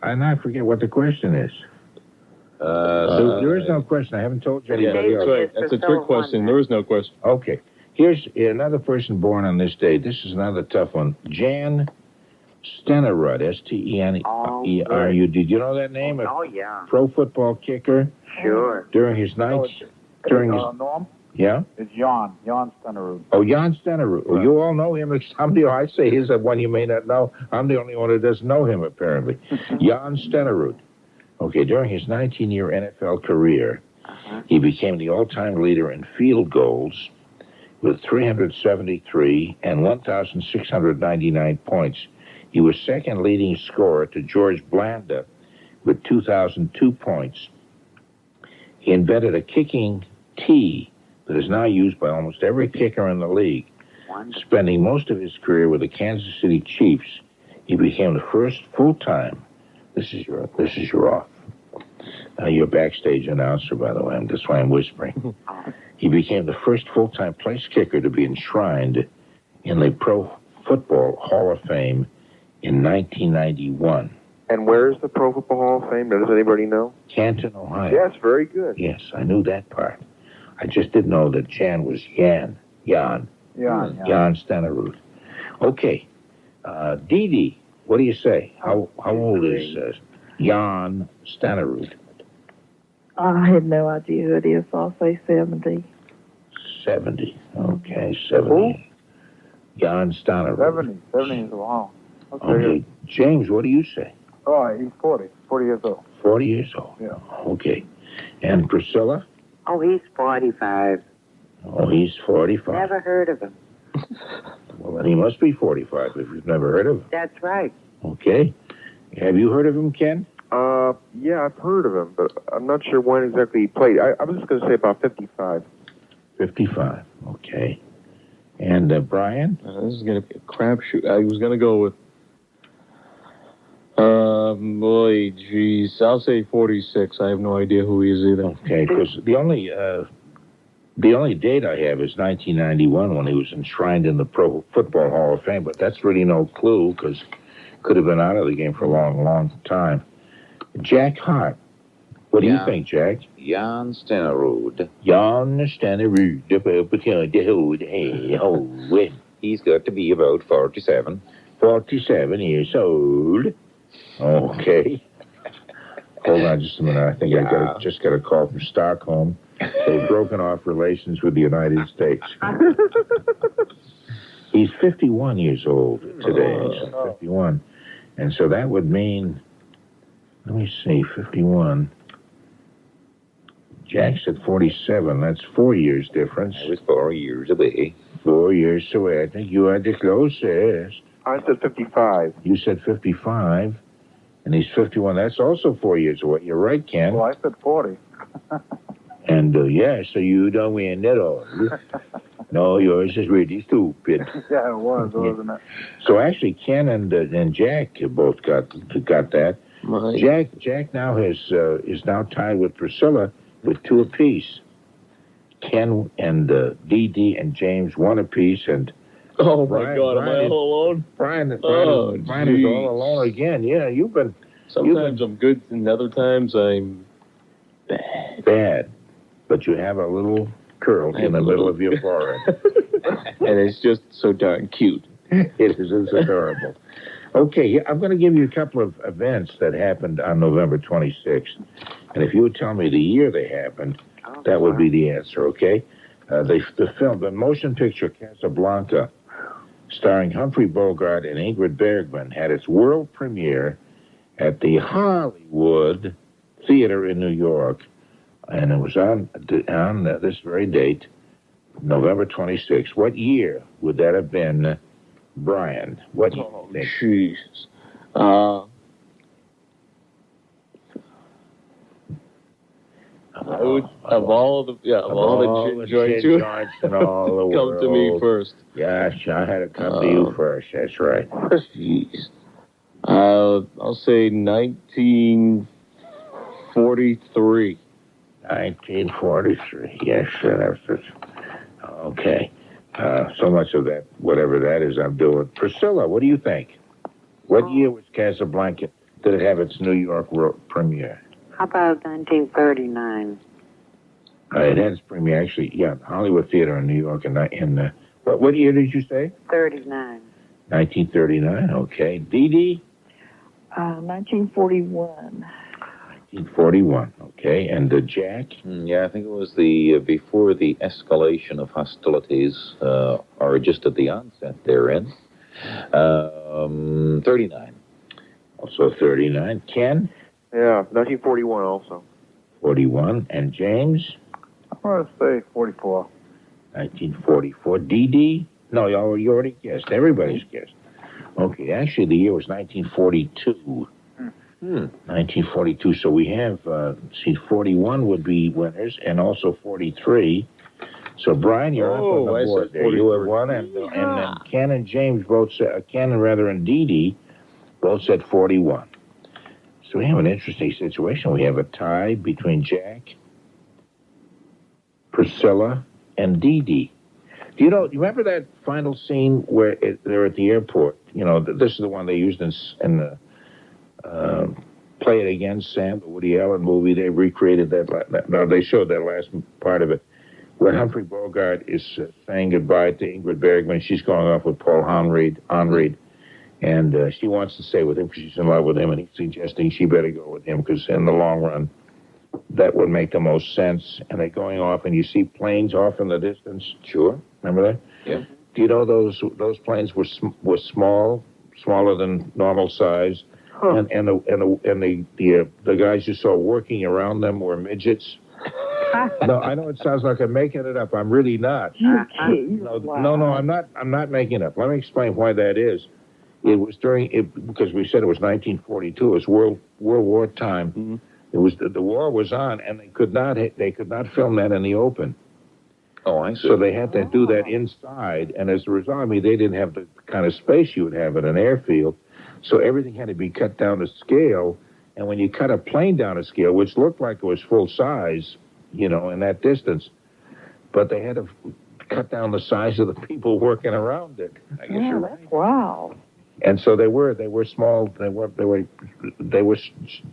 Speaker 2: and I forget what the question is. There is no question. I haven't told you
Speaker 5: Yeah,
Speaker 2: anybody
Speaker 5: that's
Speaker 2: else.
Speaker 5: right. That's a trick question. There is no question.
Speaker 2: Okay. Here's another person born on this day. This is another tough one. Jan Stenerud, Stenerud. Did you know that name?
Speaker 8: Oh, yeah.
Speaker 2: Pro football kicker.
Speaker 8: Sure.
Speaker 2: During his nights. During his.
Speaker 4: Norm?
Speaker 2: Yeah?
Speaker 4: It's Jan Stenerud.
Speaker 2: Oh, Jan Stenerud. Well, you all know him. I say he's the one you may not know. I'm the only one who doesn't know him, apparently. Jan Stenerud. Okay, during his 19-year NFL career, he became the all-time leader in field goals with 373 and 1,699 points. He was second leading scorer to George Blanda with 2,002 points. He invented a kicking tee that is now used by almost every kicker in the league. Spending most of his career with the Kansas City Chiefs, he became the first full-time. This is your off. Your backstage announcer, by the way. That's why I'm whispering. He became the first full-time place kicker to be enshrined in the Pro Football Hall of Fame in 1991.
Speaker 6: And where's the Pro Football Hall of Fame? Does anybody know?
Speaker 2: Canton, Ohio.
Speaker 6: Yes, very good.
Speaker 2: Yes, I knew that part. I just didn't know that Jan was Jan. Jan Stenerud. Okay. DeeDee, what do you say? How old is Jan Stenerud?
Speaker 3: I have no idea who it is, so I'll say 70.
Speaker 2: 70. Okay, 70. Jan Stenerud.
Speaker 4: 70 is long.
Speaker 2: Okay. James, what do you say?
Speaker 4: Oh, he's 40 years old.
Speaker 2: 40 years old.
Speaker 4: Yeah.
Speaker 2: Okay. And Priscilla?
Speaker 8: Oh, he's 45.
Speaker 2: Oh, he's 45.
Speaker 8: Never heard of him.
Speaker 2: Well, then he must be 45 if you've never heard of him.
Speaker 8: That's right.
Speaker 2: Okay. Have you heard of him, Ken?
Speaker 6: Yeah, I've heard of him, but I'm not sure when exactly he played. I was just going to say about 55.
Speaker 2: 55. Okay. And Brian?
Speaker 5: This is going to be a crapshoot. I was going to go with, boy, geez, I'll say 46. I have no idea who he is either.
Speaker 2: Okay, because the only date I have is 1991 when he was enshrined in the Pro Football Hall of Fame, but that's really no clue because could have been out of the game for a long, long time. Jack Harte. What do you think, Jack?
Speaker 7: Jan Stenerud.
Speaker 2: Jan Stenerud. Hey,
Speaker 7: He's got to be about 47.
Speaker 2: 47 years old. Okay. Hold on just a minute. I think I just got a call from Stockholm. They've broken off relations with the United States. He's 51 years old today. He's 51. And so that would mean, let me see, 51. Jack said 47. That's 4 years difference.
Speaker 7: I was 4 years away.
Speaker 2: 4 years away. I think you are the closest.
Speaker 6: I said 55.
Speaker 2: You said 55. And he's 51. That's also 4 years away. You're right, Ken.
Speaker 4: Well, I said 40.
Speaker 2: And, so you don't win at all. No, yours is really stupid.
Speaker 4: Yeah, it was, wasn't it?
Speaker 2: So actually, Ken and Jack both got that. Jack now is now tied with Priscilla with 2 apiece. Ken and DeeDee and James 1 apiece, and
Speaker 5: oh my God, am I all alone?
Speaker 2: Brian is all alone again. Yeah, you've been.
Speaker 5: Sometimes I'm good, and other times I'm
Speaker 2: bad. But you have a little curl in the middle of your forehead.
Speaker 5: And it's just so darn cute.
Speaker 2: It is. It's adorable. Okay, I'm going to give you a couple of events that happened on November 26th. And if you would tell me the year they happened, that would be the answer, okay? The motion picture Casablanca, starring Humphrey Bogart and Ingrid Bergman, had its world premiere at the Hollywood Theater in New York. And it was on this very date, November 26th. What year would that have been, Brian? What year?
Speaker 5: Oh, Jesus. I would, of all the gin joints
Speaker 2: in all the
Speaker 5: come
Speaker 2: world.
Speaker 5: to me first.
Speaker 2: Yes, I had to come to you first. That's right.
Speaker 5: Jeez. I'll say 1943.
Speaker 2: 1943. Yes, sir. Okay. So much of that, whatever that is, I'm doing. Priscilla, what do you think? What year was Casablanca? Did it have its New York premiere?
Speaker 8: How about 1939?
Speaker 2: It had its premiere, actually, Hollywood Theater in New York. What year did you say?
Speaker 8: 39.
Speaker 2: 1939, okay. DeeDee?
Speaker 3: 1941.
Speaker 2: 1941, okay. And Jack?
Speaker 7: Yeah, I think it was before the escalation of hostilities, or just at the onset therein. 39.
Speaker 2: Also 39. Ken?
Speaker 6: Yeah, 1941 also.
Speaker 2: 41. And James?
Speaker 4: I'm going to say 44.
Speaker 2: 1944. DeeDee? No, you already guessed. Everybody's guessed. Okay, actually, the year was 1942. 1942. So we have, 41 would be winners, and also 43. So, Brian, you're up on the board there. You have one, and Ken and James both said, and DeeDee both said 41. So we have an interesting situation. We have a tie between Jack, Priscilla, and DeeDee. Do you remember that final scene where they're at the airport? This is the one they used in Play It Again, Sam, the Woody Allen movie. They recreated that. No, they showed that last part of it, where Humphrey Bogart is saying goodbye to Ingrid Bergman. She's going off with Paul Henreid, and she wants to stay with him because she's in love with him, and he's suggesting she better go with him because in the long run, that would make the most sense. And they're going off, and you see planes off in the distance.
Speaker 7: Sure.
Speaker 2: Remember that?
Speaker 7: Yeah.
Speaker 2: Do you know those planes were small, smaller than normal size, and the guys you saw working around them were midgets. No, I know it sounds like I'm making it up. I'm really not.
Speaker 3: You kidding?
Speaker 2: No, I'm not. I'm not making it up. Let me explain why that is. It was because we said it was 1942. It was World War time.
Speaker 5: Mm-hmm.
Speaker 2: It was the war was on, and they could not film that in the open.
Speaker 7: Oh, I see.
Speaker 2: So they had to do that inside, and as a result, they didn't have the kind of space you would have at an airfield. So everything had to be cut down to scale. And when you cut a plane down to scale, which looked like it was full size, in that distance, but they had to cut down the size of the people working around it.
Speaker 7: I guess you're right.
Speaker 3: Wow.
Speaker 2: And so they were small. They were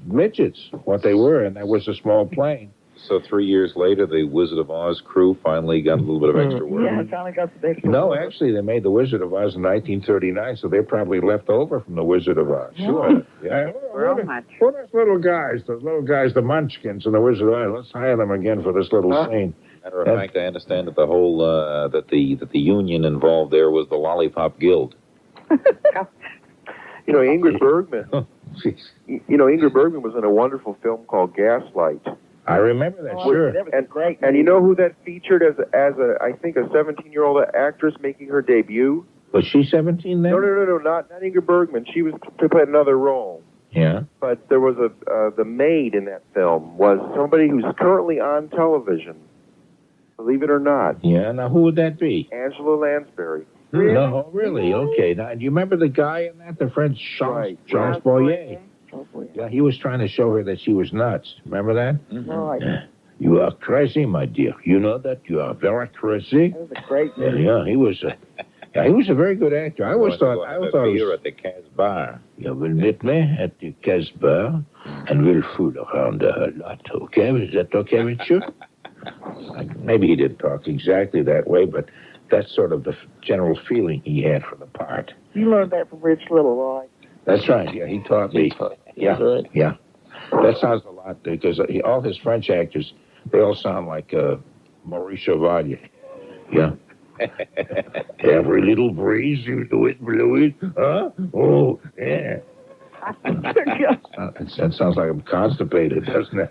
Speaker 2: midgets. What they were, and that was a small plane.
Speaker 7: So 3 years later, the Wizard of Oz crew finally got a little bit of extra work.
Speaker 3: Yeah, I finally got the extra
Speaker 2: No,
Speaker 3: work.
Speaker 2: actually, they made the Wizard of Oz in 1939, so they're probably left over from the Wizard of Oz.
Speaker 8: Sure.
Speaker 2: Yeah.
Speaker 8: Real much.
Speaker 2: What are those little guys, the Munchkins and the Wizard of Oz? Let's hire them again for this little scene.
Speaker 7: Matter of fact, I understand that the whole that the union involved there was the Lollipop Guild.
Speaker 6: Ingrid Bergman.
Speaker 2: Jeez.
Speaker 6: Ingrid Bergman was in a wonderful film called Gaslight.
Speaker 2: I remember that, sure.
Speaker 3: That was great.
Speaker 6: And you know who that featured as I think a 17-year-old actress making her debut?
Speaker 2: Was she 17 then?
Speaker 6: No, not Ingrid Bergman. She was to play another role.
Speaker 2: Yeah.
Speaker 6: But there was the maid in that film was somebody who's currently on television. Believe it or not.
Speaker 2: Yeah. Now, who would that be?
Speaker 6: Angela Lansbury.
Speaker 2: Really? No, really? Okay. Now, do you remember the guy in that? The French Charles Boyer. Yeah, he was trying to show her that she was nuts. Remember that?
Speaker 3: Mm-hmm. Right.
Speaker 2: You are crazy, my dear. You know that? You are very crazy.
Speaker 3: That was a great movie.
Speaker 2: Yeah, he was a very good actor. I always thought
Speaker 7: beer at the Casbah.
Speaker 2: You will meet me at the Casbah, and we'll fool around a lot, okay? Is that okay with you? Maybe he didn't talk exactly that way, but that's sort of the general feeling he had for the part.
Speaker 3: You learned that from Rich Little, right?
Speaker 2: That's right. Yeah, he taught me. Yeah,
Speaker 5: right.
Speaker 2: Yeah. That sounds a lot because all his French actors, they all sound like Maurice Chevalier. Yeah. Every little breeze you do it, blew it. Huh? Oh, yeah. It sounds like I'm constipated, doesn't it?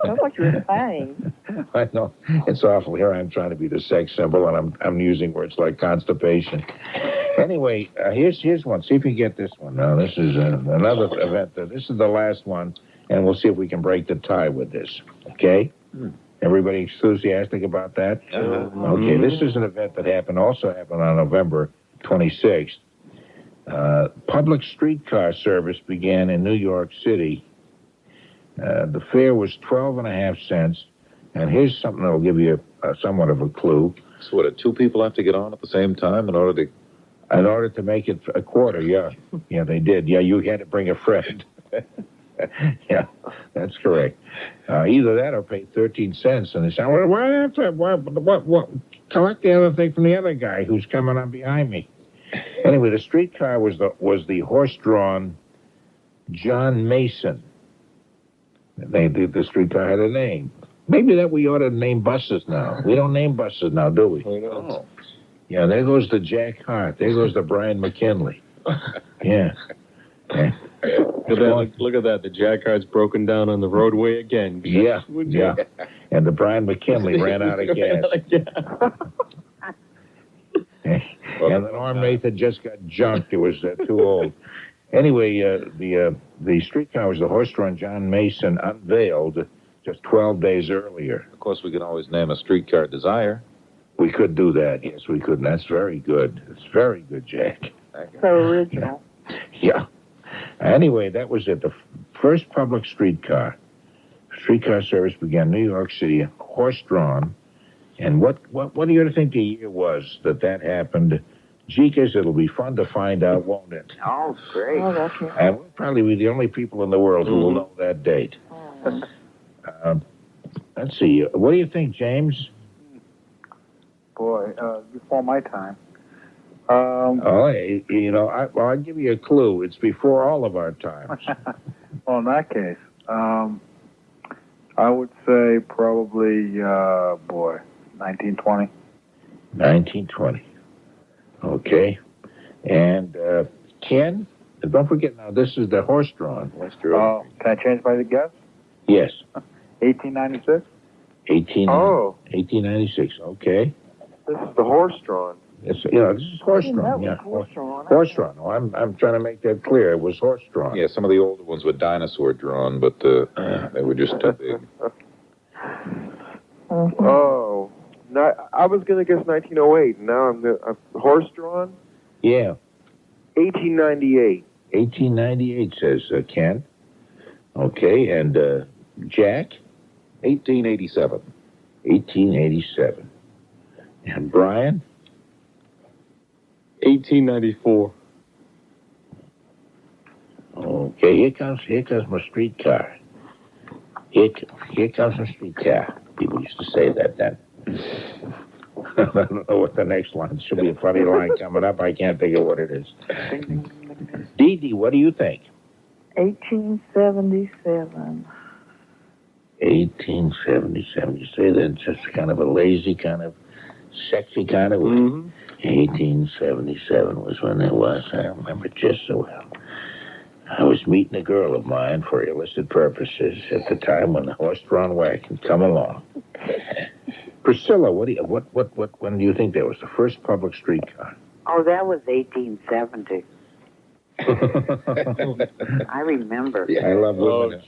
Speaker 3: Sounds like you're in pain.
Speaker 2: I know. It's awful. Here I'm trying to be the sex symbol, and I'm using words like constipation. Anyway, here's one. See if you get this one. Now, this is another event. This is the last one, and we'll see if we can break the tie with this. Okay? Everybody enthusiastic about that? Okay, this is an event that happened on November 26th. Public streetcar service began in New York City. The fare was 12.5 cents, and here's something that'll give you somewhat of a clue.
Speaker 7: So what, two people have to get on at the same time in order to
Speaker 2: make it a quarter, yeah. Yeah, they did. Yeah, you had to bring a friend. Yeah, that's correct. Either that or pay 13 cents. And they say, well, why have to, what, collect the other thing from the other guy who's coming on behind me. Anyway, the streetcar was the horse-drawn John Mason. The streetcar had a name. Maybe that we ought to name buses now. We don't name buses now, do we?
Speaker 5: No.
Speaker 2: Yeah, there goes the Jack Harte. There goes the Brian McKinley. Yeah.
Speaker 5: Look at that. The Jack Harte's broken down on the roadway again.
Speaker 2: Yeah. And the Brian McKinley ran out of gas. And the Norm Nathan just got junked. It was too old. Anyway, the streetcar was the horse-drawn John Mason unveiled just 12 days earlier.
Speaker 7: Of course, we can always name a streetcar Desire.
Speaker 2: We could do that. Yes, we could. And that's very good. It's very good, Jack.
Speaker 3: So original.
Speaker 2: Yeah. Anyway, that was it. The first public streetcar. Streetcar service began in New York City, horse-drawn. And what do you think the year was that happened Geekers, it'll be fun to find out, won't it?
Speaker 8: Oh, great.
Speaker 3: Oh, that's right.
Speaker 2: And we'll probably be the only people in the world who will know that date. Let's see. What do you think, James?
Speaker 4: Boy, before my time.
Speaker 2: I'll give you a clue. It's before all of our times.
Speaker 4: Well, in that case, I would say probably, 1920.
Speaker 2: 1920. Okay. And Ken, don't forget now, this is the horse-drawn.
Speaker 4: Can I change my guess?
Speaker 2: Yes.
Speaker 4: 1896?
Speaker 2: 1896. Okay.
Speaker 6: This is the horse-drawn.
Speaker 2: This is horse-drawn. Yeah. Horse-drawn. Oh, I'm trying to make that clear. It was horse-drawn.
Speaker 7: Yeah, some of the older ones were dinosaur drawn, but they were just too big.
Speaker 6: Oh. I was going to guess 1908. Now I'm horse-drawn?
Speaker 2: Yeah.
Speaker 6: 1898.
Speaker 2: 1898, says Ken. Okay, and Jack?
Speaker 7: 1887.
Speaker 2: 1887. And Brian?
Speaker 5: 1894.
Speaker 2: Okay, here comes my streetcar. Here comes my streetcar. People used to say that then. I don't know what the next line should be. A funny line coming up. I can't think of what it is. DeeDee, what do you think?
Speaker 3: 1877.
Speaker 2: 1877. You say that just kind of a lazy, kind of sexy kind of way. 1877 was when it was. I remember just so well. I was meeting a girl of mine for illicit purposes at the time when the horse-drawn wagon come along. Priscilla, when do you think there was the first public streetcar?
Speaker 8: Oh, that was 1870. I remember.
Speaker 2: Yeah, I love women.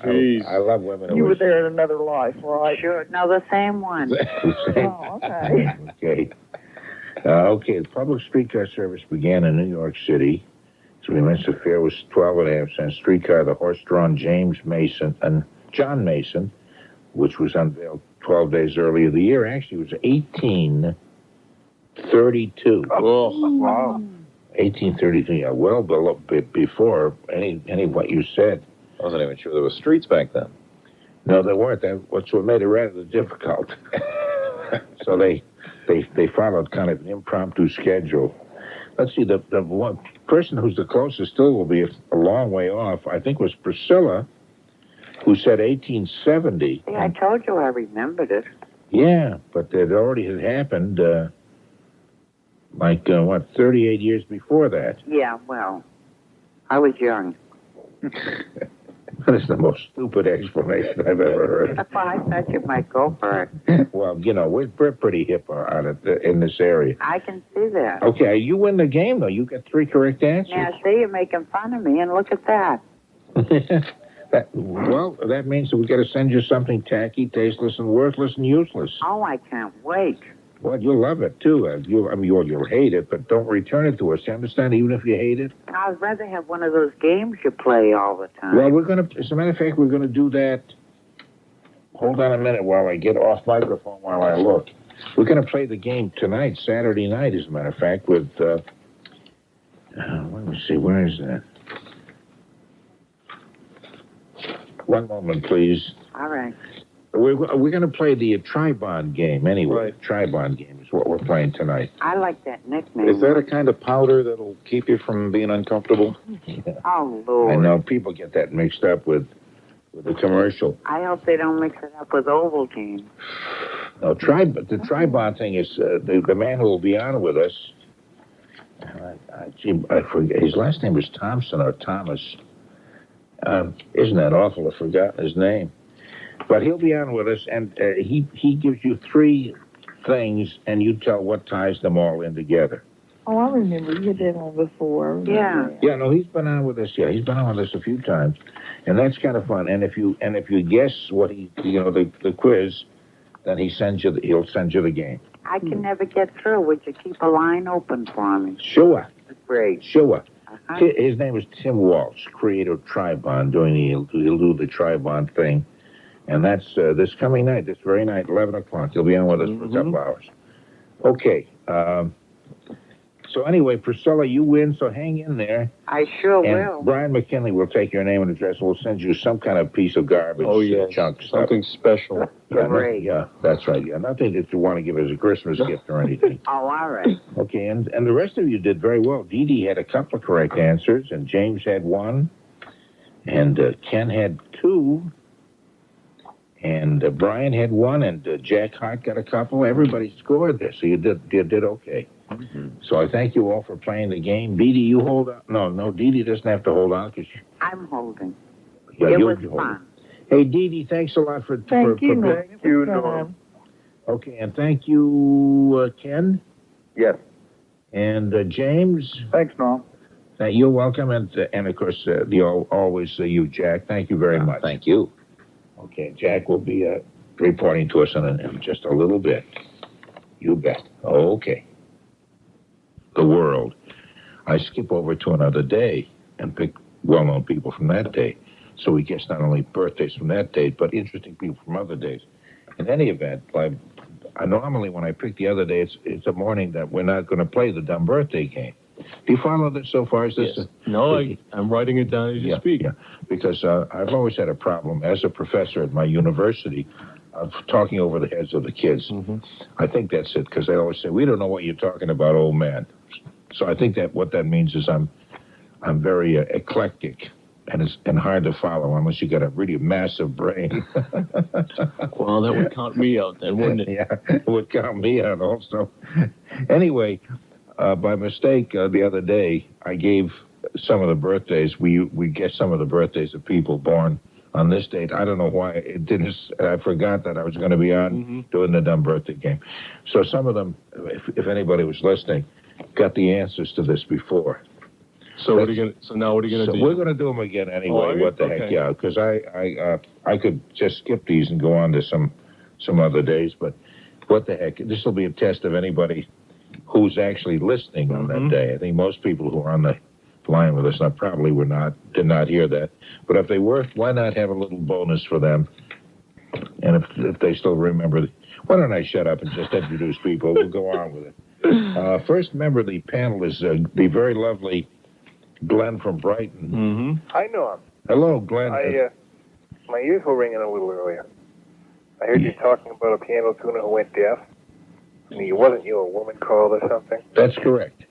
Speaker 2: I love women.
Speaker 3: You were there in another life, right?
Speaker 8: Sure. No, the same one.
Speaker 3: Oh, okay.
Speaker 2: Okay. Okay, the public streetcar service began in New York City. So we mentioned the fare was 12.5-cent streetcar. The horse-drawn John Mason, which was unveiled 12 days earlier. The year actually was 1832.
Speaker 4: Oh, wow.
Speaker 2: 1832, yeah, well before any what you said.
Speaker 7: I wasn't even sure there were streets back then.
Speaker 2: No, there weren't. That's what made it rather difficult. So they followed kind of an impromptu schedule. Let's see, the one person who's the closest still will be a long way off, I think was Priscilla, who said 1870.
Speaker 8: Yeah, I told you I remembered it.
Speaker 2: Yeah, but it already had happened, 38 years before that.
Speaker 8: Yeah, well, I was young.
Speaker 2: That is the most stupid explanation I've ever heard.
Speaker 8: That's why I thought you might go for it.
Speaker 2: Well, we're pretty hip on it in this area.
Speaker 8: I can see that.
Speaker 2: Okay, you win the game, though. You got 3 correct answers.
Speaker 8: Now, see, you're making fun of me, and look at that.
Speaker 2: That means that we got to send you something tacky, tasteless, and worthless and useless.
Speaker 8: Oh, I can't wait.
Speaker 2: Well, you'll love it, too. You'll hate it, but don't return it to us. You understand, even if you hate it?
Speaker 8: I'd rather have one of those games you play all the time.
Speaker 2: Well, as a matter of fact, we're going to do that. Hold on a minute while I get off microphone while I look. We're going to play the game tonight, Saturday night, as a matter of fact, with, let me see, where is that? One moment, please.
Speaker 8: All right.
Speaker 2: We're going to play the Tribond game anyway. Right. Tribond game is what we're playing tonight.
Speaker 8: I like that nickname.
Speaker 7: Is that a kind of powder that'll keep you from being uncomfortable?
Speaker 2: Yeah.
Speaker 8: Oh, Lord.
Speaker 2: I know people get that mixed up with the commercial.
Speaker 8: I hope they don't mix it up with Ovaltine.
Speaker 2: No, the Tribond thing is the man who will be on with us. I forget. His last name was Thompson or Thomas. Isn't that awful? I've forgotten his name. But he'll be on with us, and he gives you 3 things, and you tell what ties them all in together.
Speaker 3: Oh, I remember. You did one before.
Speaker 8: Yeah.
Speaker 2: Yeah, no, he's been on with us. Yeah, he's been on with us a few times, and that's kind of fun. And if you guess what the quiz, then he'll send you the game.
Speaker 8: I can never get through. Would you keep a line open for me?
Speaker 2: Sure.
Speaker 8: Great.
Speaker 2: Sure.
Speaker 8: Uh-huh.
Speaker 2: His name is Tim Walsh, creator of Tribond. He'll do the Tribond thing. And that's this coming night, this very night, 11 o'clock. He'll be on with us for a couple hours. Okay. So anyway, Priscilla, you win, so hang in there.
Speaker 8: I sure
Speaker 2: And
Speaker 8: will.
Speaker 2: Brian McKinley will take your name and address. We'll send you some kind of piece of garbage.
Speaker 5: Oh, yeah.
Speaker 2: Chunk.
Speaker 5: Something special.
Speaker 2: Yeah,
Speaker 8: Great.
Speaker 2: yeah, that's right. Yeah, nothing that you want to give as a Christmas gift or anything.
Speaker 8: Oh, all right.
Speaker 2: Okay, and the rest of you did very well. DeeDee had a couple of correct answers, and James had one, and Ken had two, and Brian had one, and Jack Harte got a couple. Everybody scored this, so you did okay. Mm-hmm. So I thank you all for playing the game. DeeDee, you hold on. No, DeeDee doesn't have to hold on.
Speaker 8: I'm holding.
Speaker 2: Yeah,
Speaker 8: It
Speaker 2: you'll
Speaker 8: was
Speaker 2: be holding.
Speaker 8: fun.
Speaker 2: Hey, DeeDee, thanks a lot for
Speaker 3: Thank you, Norm.
Speaker 4: Thank you,
Speaker 3: It was
Speaker 4: Norm.
Speaker 2: Okay, and thank you, Ken,
Speaker 4: Yes.
Speaker 2: and James.
Speaker 4: Thanks, Norm.
Speaker 2: You're welcome, and of course, always you, Jack. Thank you very much.
Speaker 7: Thank you.
Speaker 2: Okay, Jack will be reporting to us in just a little bit. You bet. Okay. The world. I skip over to another day and pick well-known people from that day. So we guess not only birthdays from that date, but interesting people from other days. In any event, I normally when I pick the other day, it's a morning that we're not going to play the dumb birthday game. Do you follow this so far? Is this?
Speaker 5: Yes. No, I'm writing it down as you speak.
Speaker 2: Yeah, because I've always had a problem as a professor at my university of talking over the heads of the kids.
Speaker 5: Mm-hmm.
Speaker 2: I think that's it, because they always say, we don't know what you're talking about, old man. So I think that what that means is I'm very eclectic and hard to follow unless you got a really massive brain.
Speaker 5: Well, that would count me out then, wouldn't it?
Speaker 2: Yeah, it would count me out also. Anyway, by mistake, the other day, I gave some of the birthdays, we guessed some of the birthdays of people born on this date. I don't know why it didn't. I forgot that I was going to be on doing the dumb birthday game. So some of them, if anybody was listening, got the answers to this before.
Speaker 5: So now what are you gonna do?
Speaker 2: We're going to do them again anyway.
Speaker 5: Oh,
Speaker 2: what the
Speaker 5: okay.
Speaker 2: heck? Yeah, because I could just skip these and go on to some other days. But what the heck? This will be a test of anybody who's actually listening on that day. I think most people who are on the line with us probably did not hear that. But if they were, why not have a little bonus for them? And if they still remember, why don't I shut up and just introduce people? We'll go on with it. First member of the panel is the very lovely Glenn from Brighton.
Speaker 5: Mm-hmm.
Speaker 6: I know him.
Speaker 2: Hello, Glenn.
Speaker 6: My ears were ringing a little earlier. I heard you talking about a piano tuner who went deaf. And wasn't you a woman called or something?
Speaker 2: That's correct.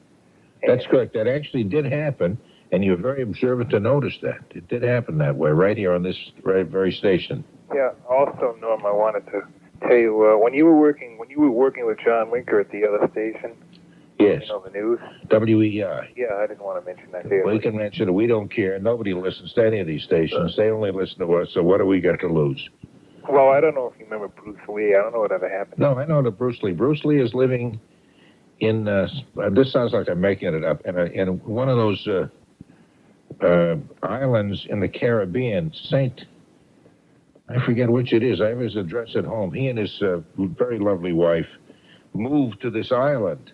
Speaker 2: That's correct. That actually did happen, and you're very observant to notice that. It did happen that way, right here on this very station.
Speaker 6: Yeah. Also, Norm, I wanted to tell you when you were working with John Winker at the other station.
Speaker 2: Yes.
Speaker 6: You know, the news.
Speaker 2: WEI.
Speaker 6: Yeah, I didn't want to mention that here.
Speaker 2: We can mention it. We don't care. Nobody listens to any of these stations. They only listen to us. So what do we got to lose?
Speaker 6: Well, I don't know if you remember Bruce Lee. I don't know what ever happened.
Speaker 2: No, I know the Bruce Lee. Bruce Lee is living in. This sounds like I'm making it up. In one of those islands in the Caribbean, I forget which it is. I have his address at home. He and his very lovely wife moved to this island,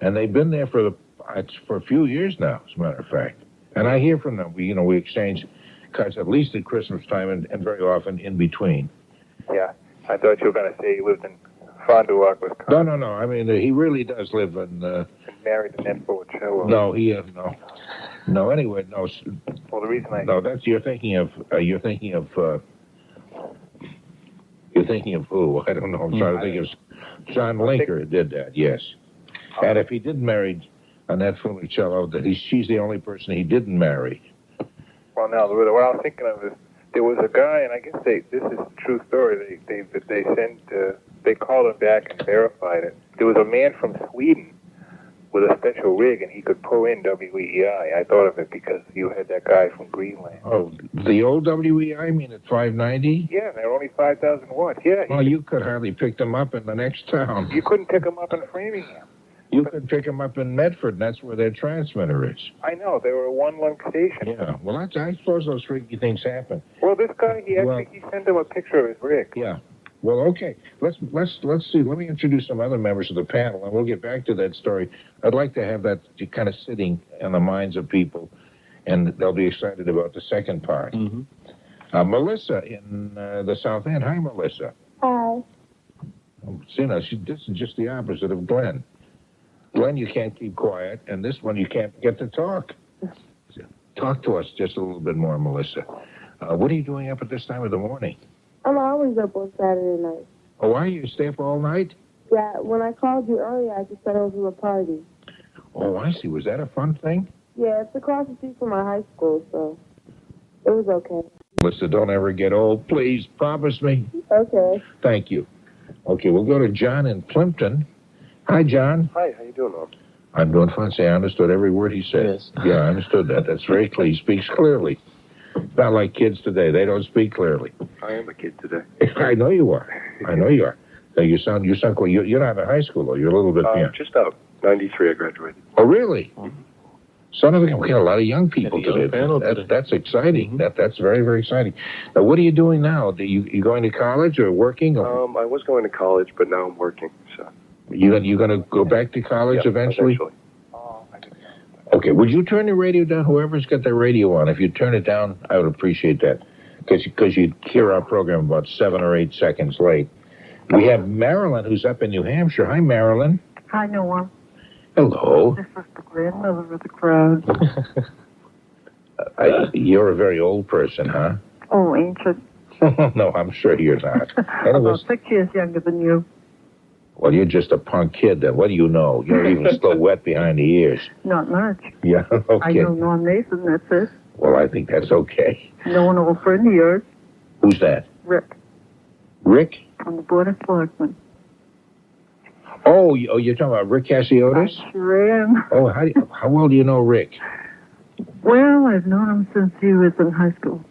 Speaker 2: and they've been there for a few years now, as a matter of fact. And I hear from them. We exchange cards at least at Christmas time and very often in between.
Speaker 6: Yeah, I thought you were going to say you lived in Fond du Lac, Wisconsin.
Speaker 2: No. I mean, he really does live in.
Speaker 6: And married to Nesbitt.
Speaker 2: No, no. No, anyway, no.
Speaker 6: Well, the reason
Speaker 2: No, you're thinking of who? I don't know. I'm trying to think of John Linker did that. Yes, and if he did marry Annette Funicello, she's the only person he didn't marry.
Speaker 6: Well, no. What I was thinking of is there was a guy, and I guess this is a true story. They called him back and verified it. There was a man from Sweden with a special rig, and he could pull in WEI. I thought of it because you had that guy from Greenland.
Speaker 2: Oh, the old WEI, I mean, at 590?
Speaker 6: Yeah, they're only 5,000 watts. Yeah.
Speaker 2: Well, you could hardly pick them up in the next town.
Speaker 6: You couldn't pick them up in Framingham.
Speaker 2: You could pick them up in Medford, and that's where their transmitter is.
Speaker 6: I know. They were a one-lunk station.
Speaker 2: Yeah. Well, I suppose those freaky things happen.
Speaker 6: Well, this guy, he sent him a picture of his rig.
Speaker 2: Yeah. Well, okay. Let's see. Let me introduce some other members of the panel, and we'll get back to that story. I'd like to have that kind of sitting in the minds of people, and they'll be excited about the second part.
Speaker 5: Mm-hmm.
Speaker 2: Melissa in the South End. Hi, Melissa.
Speaker 3: Hi.
Speaker 2: See, now, this is just the opposite of Glenn. Glenn, you can't keep quiet, and this one you can't get to talk. Talk to us just a little bit more, Melissa. What are you doing up at this time of the morning?
Speaker 9: I'm always up on Saturday night.
Speaker 2: Oh, are you? Stay up all night?
Speaker 9: Yeah, when I called you earlier, I just said it was a party.
Speaker 2: Oh, I see. Was that a fun thing?
Speaker 9: Yeah, it's across the street from my high school, so it was okay.
Speaker 2: Melissa, don't ever get old. Please, promise me.
Speaker 9: Okay.
Speaker 2: Thank you. Okay, we'll go to John in Plimpton. Hi, John.
Speaker 10: Hi, how you doing, Norm?
Speaker 2: I'm doing fine. Say, I understood every word he said.
Speaker 10: Yes.
Speaker 2: Yeah, I understood that. That's very clear. He speaks clearly. Not like kids today. They don't speak clearly.
Speaker 10: I am a kid today.
Speaker 2: I know you are. I know you are. So you sound cool. You're not in high school, though. You're a little bit young.
Speaker 10: Just out. 93, I graduated.
Speaker 2: Oh, really? Son of a gun. We got a lot of young people today. That's exciting. That's very, very exciting. Now, what are you doing now? You going to college or working? Or?
Speaker 10: I was going to college, but now I'm working. So.
Speaker 2: You going to go back to college eventually? Okay, would you turn the radio down? Whoever's got the radio on, if you turn it down, I would appreciate that. Because you'd hear our program about 7 or 8 seconds late. We have Marilyn, who's up in New Hampshire. Hi, Marilyn.
Speaker 3: Hi, Noah.
Speaker 2: Hello.
Speaker 3: This is the grandmother of the crowd.
Speaker 2: You're a very old person, huh?
Speaker 3: Oh, ancient.
Speaker 2: No, I'm sure you're not.
Speaker 3: About 6 years younger than you.
Speaker 2: Well, you're just a punk kid, then. What do you know? You're even still wet behind the ears.
Speaker 3: Not much.
Speaker 2: Yeah, okay.
Speaker 3: I know Norm Nathan, that's it.
Speaker 2: Well, I think that's okay.
Speaker 3: Know an old friend of yours.
Speaker 2: Who's that?
Speaker 3: Rick.
Speaker 2: Rick?
Speaker 3: On the Board of Selectmen.
Speaker 2: Oh, you're talking about Rick Cassiotis?
Speaker 3: I sure am.
Speaker 2: Oh, how well do you know Rick?
Speaker 3: Well, I've known him since he was in high school.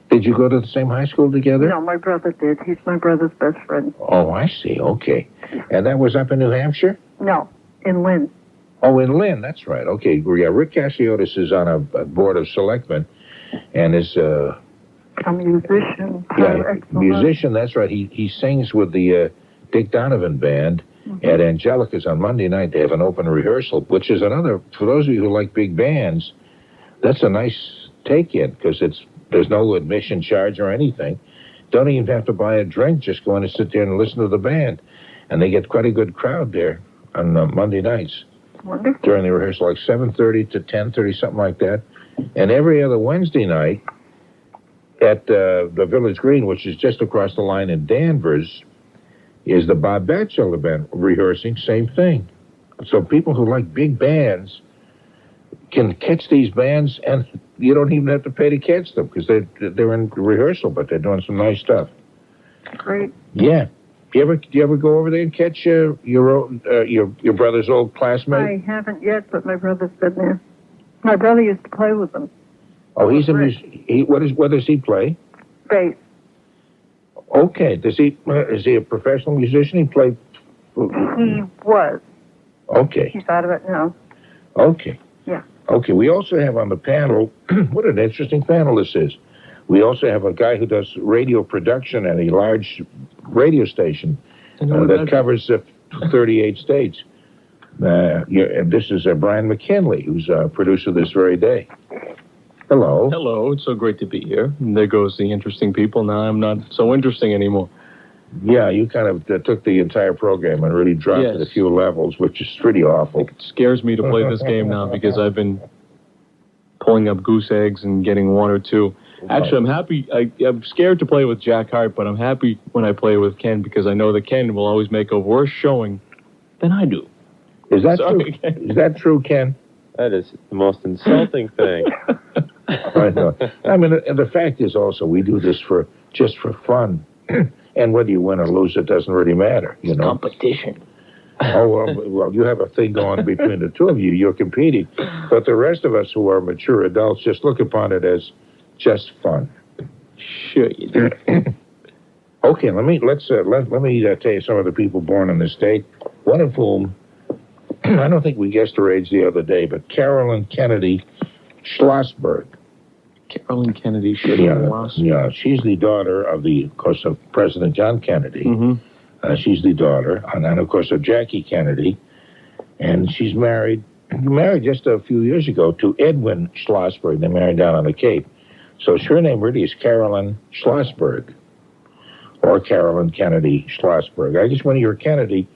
Speaker 2: Did you go to the same high school together?
Speaker 3: No, my brother did. He's my brother's best friend.
Speaker 2: Oh, I see. Okay. And that was up in New Hampshire?
Speaker 3: No, in Lynn.
Speaker 2: Oh, in Lynn. That's right. Okay. Yeah, Rick Cassiotis is on a board of selectmen and is...
Speaker 3: a musician.
Speaker 2: Yeah, musician. That's right. He sings with the Dick Donovan Band at Angelica's on Monday night. They have an open rehearsal, which is another... For those of you who like big bands, that's a nice take-in because there's no admission charge or anything. Don't even have to buy a drink. Just go in and sit there and listen to the band. And they get quite a good crowd there on Monday nights.
Speaker 3: Wonderful.
Speaker 2: During the rehearsal, like 7:30 to 10:30, something like that. And every other Wednesday night at the Village Green, which is just across the line in Danvers, is the Bob Batchel event rehearsing. Same thing. So people who like big bands can catch these bands, and you don't even have to pay to catch them because they're in rehearsal, but they're doing some nice stuff.
Speaker 3: Great.
Speaker 2: Yeah. Do you ever go over there and catch your brother's old classmate?
Speaker 3: I haven't yet, but my brother's been there. My brother used to play with them.
Speaker 2: Oh, he's a musician. What does he play?
Speaker 3: Bass.
Speaker 2: Okay. Is he a professional musician? He played.
Speaker 3: He was.
Speaker 2: Okay.
Speaker 3: He's out of it now.
Speaker 2: Okay.
Speaker 3: Yeah.
Speaker 2: Okay. We also have on the panel. What an interesting panel this is. We also have a guy who does radio production at a large radio station that covers 38 states. And this is Brian McKinley, who's a producer this very day. Hello.
Speaker 5: Hello. It's so great to be here. And there goes the interesting people. Now I'm not so interesting anymore.
Speaker 2: Yeah, you kind of took the entire program and really dropped it a few levels, which is pretty awful.
Speaker 5: It scares me to play this game now because I've been pulling up goose eggs and getting one or two. Actually, I'm happy. I'm scared to play with Jack Harte, but I'm happy when I play with Ken because I know that Ken will always make a worse showing than I do.
Speaker 2: Is that true? Is that true, Ken?
Speaker 11: That is the most insulting thing.
Speaker 2: I know. I mean, and the fact is also we do this just for fun, and whether you win or lose, it doesn't really matter. You know,
Speaker 5: competition.
Speaker 2: Oh well, you have a thing going between the two of you. You're competing, but the rest of us who are mature adults just look upon it as just fun.
Speaker 5: Sure you do.
Speaker 2: Okay, let me tell you some of the people born in this state. One of whom, I don't think we guessed her age the other day, but Carolyn Kennedy Schlossberg.
Speaker 5: Carolyn Kennedy Schlossberg.
Speaker 2: Yeah, she's the daughter of of President John Kennedy.
Speaker 5: Mm-hmm.
Speaker 2: She's the daughter, and of course of Jackie Kennedy, and she's married just a few years ago to Edwin Schlossberg. They married down on the Cape. So her name really is Carolyn Schlossberg, or Carolyn Kennedy Schlossberg. I guess when you're Kennedy,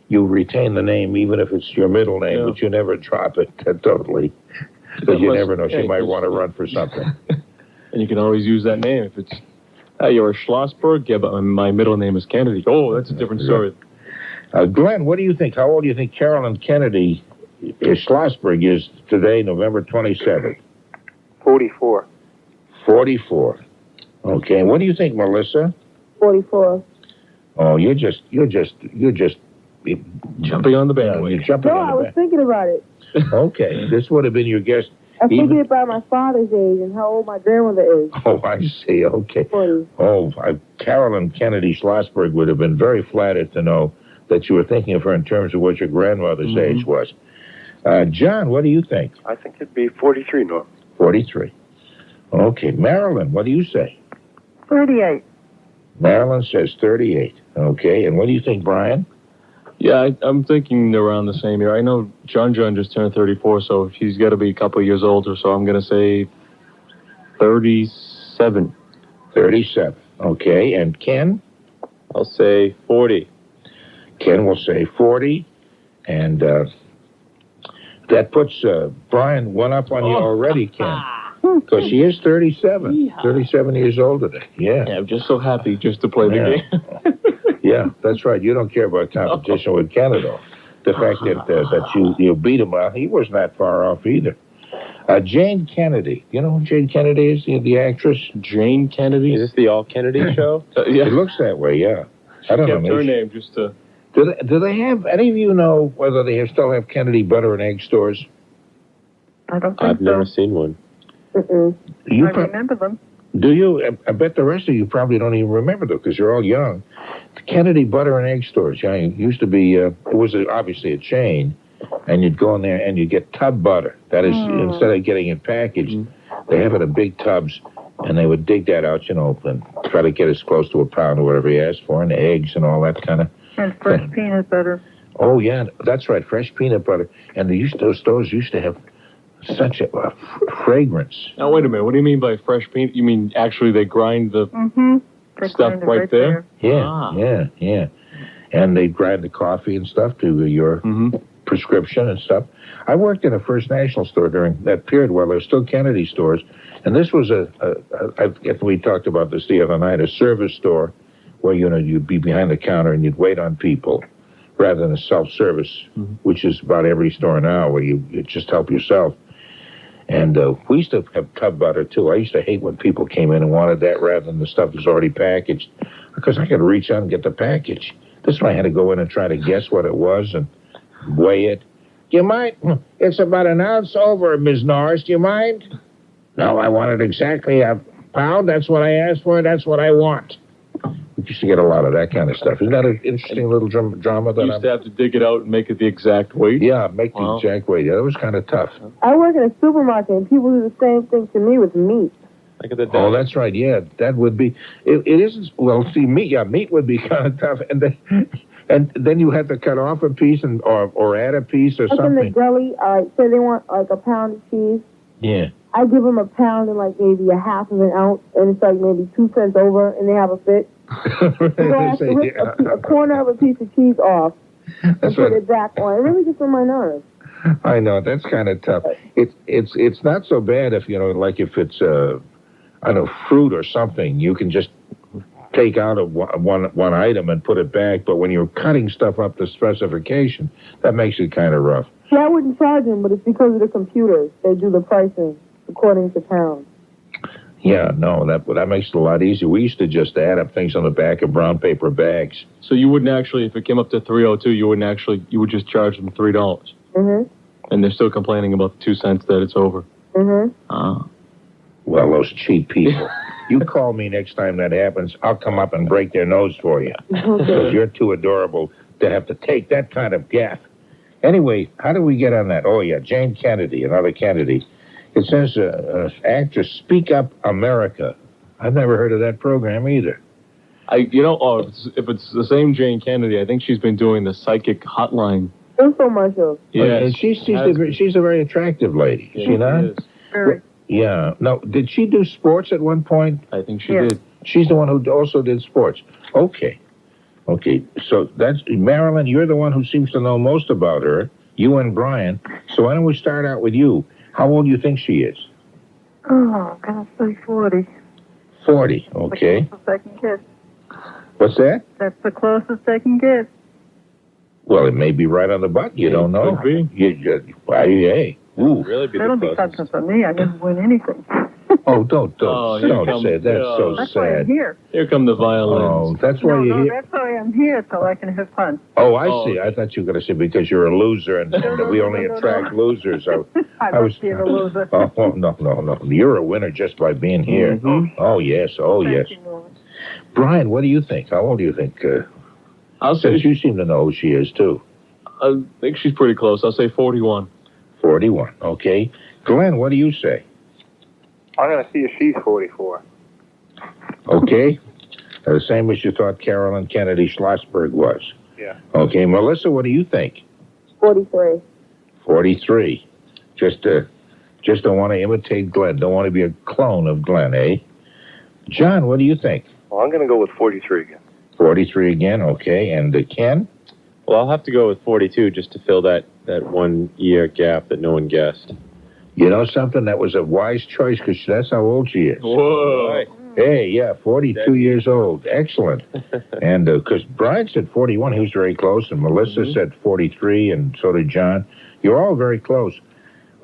Speaker 2: you retain the name even if it's your middle name, but you never drop it totally. Because you never know. She might want to run for something.
Speaker 5: And you can always use that name. If it's, you're a Schlossberg? Yeah, but my middle name is Kennedy. Oh, that's a different story.
Speaker 2: Glenn, what do you think? How old do you think Carolyn Kennedy Schlossberg is today, November 27th?
Speaker 6: 44.
Speaker 2: 44. Okay. What do you think, Melissa?
Speaker 9: 44.
Speaker 2: Oh, you're just
Speaker 5: jumping on the bandwagon.
Speaker 2: No,
Speaker 9: I was thinking about it.
Speaker 2: Okay. This would have been your guess.
Speaker 9: I figured about my father's age and how old my grandmother is.
Speaker 2: Oh, I see. Okay.
Speaker 9: 40.
Speaker 2: Oh, Carolyn Kennedy Schlossberg would have been very flattered to know that you were thinking of her in terms of what your grandmother's age was. John, what do you think?
Speaker 10: I think it'd be 43, Norm.
Speaker 2: 43. Okay. Marilyn, what do you say?
Speaker 3: 38.
Speaker 2: Marilyn says 38. Okay. And what do you think, Brian?
Speaker 5: Yeah, I'm thinking around the same year. I know John just turned 34, so he's got to be a couple of years older, so I'm going to say 37.
Speaker 2: 37. Okay. And Ken?
Speaker 11: I'll say 40.
Speaker 2: Ken will say 40. And that puts Brian one up on you already, Ken. Because she is 37.
Speaker 5: Yeehaw.
Speaker 2: 37 years old today. Yeah.
Speaker 5: I'm just so happy just to play the game.
Speaker 2: Yeah, that's right. You don't care about competition with Canada. The fact that you beat him, he wasn't that far off either. Jane Kennedy. You know who Jane Kennedy is, the actress?
Speaker 5: Jane Kennedy?
Speaker 11: Is this the All Kennedy show?
Speaker 2: Yeah. It looks that way, yeah. I don't know.
Speaker 5: Her name just to...
Speaker 2: Do they have, any of you know whether they still have Kennedy butter and egg stores?
Speaker 3: I don't think
Speaker 11: I've never seen one.
Speaker 3: I remember them.
Speaker 2: Do you? I bet the rest of you probably don't even remember them because you're all young. The Kennedy butter and egg stores. Yeah, it used to be, it was obviously a chain, and you'd go in there and you'd get tub butter. That is, instead of getting it packaged, they have it in big tubs, and they would dig that out, and try to get as close to a pound or whatever you asked for, and eggs and all that kind of.
Speaker 3: And fresh peanut butter.
Speaker 2: Oh, yeah, that's right, fresh peanut butter. And those stores used to have such a fragrance.
Speaker 5: Now, wait a minute. What do you mean by fresh peanut? You mean actually they grind the stuff right there?
Speaker 2: Yeah, yeah. And they grind the coffee and stuff to your prescription and stuff. I worked in a First National store during that period while there were still Kennedy stores. And this was we talked about this the other night, a service store where, you'd be behind the counter and you'd wait on people rather than a self-service, which is about every store now where you just help yourself. And we used to have tub butter, too. I used to hate when people came in and wanted that rather than the stuff that's already packaged, because I could reach out and get the package. This one I had to go in and try to guess what it was and weigh it. You mind? It's about an ounce over, Ms. Norris. Do you mind? No, I wanted exactly a pound. That's what I asked for. That's what I want. We used to get a lot of that kind of stuff. Isn't that an interesting little drama?
Speaker 5: You used to have to dig it out and make it the exact weight?
Speaker 2: Yeah, make the exact weight. Yeah, that was kind of tough.
Speaker 9: I work in a supermarket, and people do the same thing to me with meat.
Speaker 2: Oh, that's right. Yeah, that would be. It isn't. Well, see, meat would be kind of tough, and then you had to cut off a piece or add a piece or
Speaker 9: something.
Speaker 2: something.
Speaker 9: In the deli, say they want like a pound of cheese.
Speaker 2: Yeah.
Speaker 9: I give them a pound and like maybe a half of an ounce, and it's like maybe 2 cents over, and they have a fit. So I have to rip a corner of a piece of cheese off and put it back on. It really gets on my nerves.
Speaker 2: I know, that's kind of tough. It's not so bad if, like if it's, fruit or something, you can just take out one item and put it back, but when you're cutting stuff up to specification, that makes it kind of rough.
Speaker 9: Yeah, I wouldn't charge them, but it's because of the computers. They do the pricing according to pounds.
Speaker 2: Yeah, no, that makes it a lot easier. We used to just add up things on the back of brown paper bags.
Speaker 5: So you wouldn't actually, if it came up to $3.02, you would just charge them $3.
Speaker 9: Mm-hmm.
Speaker 5: And they're still complaining about the 2 cents that it's over.
Speaker 9: Mm-hmm.
Speaker 2: Well, those cheap people. You call me next time that happens, I'll come up and break their nose for you. Because you're too adorable to have to take that kind of gaff. Anyway, how do we get on that? Oh, yeah, Jane Kennedy, another Kennedy. It says, actress, Speak Up America. I've never heard of that program either.
Speaker 5: If it's the same Jane Kennedy, I think she's been doing the psychic hotline.
Speaker 9: Infomercials.
Speaker 2: Yeah, and she's a very attractive lady.
Speaker 5: Yeah,
Speaker 2: she not?
Speaker 5: is.
Speaker 3: Very.
Speaker 2: Yeah. No, did she do sports at one point?
Speaker 5: I think she did.
Speaker 2: She's the one who also did sports. Okay. Okay, so that's Marilyn. You're the one who seems to know most about her. You and Brian. So why don't we start out with you? How old do you think she is?
Speaker 3: Oh, I'm going to say 40.
Speaker 2: 40. Okay.
Speaker 3: That's the second kiss.
Speaker 2: What's that?
Speaker 3: That's the closest they can get.
Speaker 2: Well, it may be right on the button. You don't know.
Speaker 5: Could be.
Speaker 2: Hey. Ooh.
Speaker 11: Really be
Speaker 3: That'll
Speaker 11: the
Speaker 3: be
Speaker 11: closest.
Speaker 3: touching for me. I didn't win anything.
Speaker 2: Oh, don't
Speaker 5: here comes-
Speaker 2: say that. That's so
Speaker 3: That's why I'm
Speaker 2: sad.
Speaker 3: here.
Speaker 5: Here come the violins.
Speaker 2: Oh, that's why
Speaker 3: No,
Speaker 2: you're here.
Speaker 3: that's why I'm here, so I can have fun.
Speaker 2: Oh, I
Speaker 5: Oh,
Speaker 2: see. I thought you were going to say because you're a loser and we only attract losers.
Speaker 3: I was being a loser.
Speaker 2: Oh, no. You're a winner just by being here.
Speaker 5: Mhm.
Speaker 2: Oh, yes.
Speaker 3: Thank you, Lord.
Speaker 2: Brian, what do you think? How old do you think?
Speaker 5: I'll say
Speaker 2: Since you seem to know who she is, too.
Speaker 5: I think she's pretty close. I'll say 41.
Speaker 2: 41. Okay. Glenn, what do you say?
Speaker 6: I'm going to see if she's 44.
Speaker 2: Okay. The same as you thought Carolyn Kennedy Schlossberg was.
Speaker 6: Yeah.
Speaker 2: Okay. Melissa, what do you think?
Speaker 9: 43.
Speaker 2: 43. Just don't want to imitate Glenn. Don't want to be a clone of Glenn, eh? John, what do you think?
Speaker 10: Well, I'm going to go with 43 again.
Speaker 2: 43 again, okay. And Ken?
Speaker 11: Well, I'll have to go with 42 just to fill that 1 year gap that no one guessed.
Speaker 2: You know something? That was a wise choice because that's how old she is.
Speaker 5: Whoa.
Speaker 2: Hey, yeah, 42 years old. Excellent. And because Brian said 41, he was very close, and Melissa said 43, and so did John. You're all very close.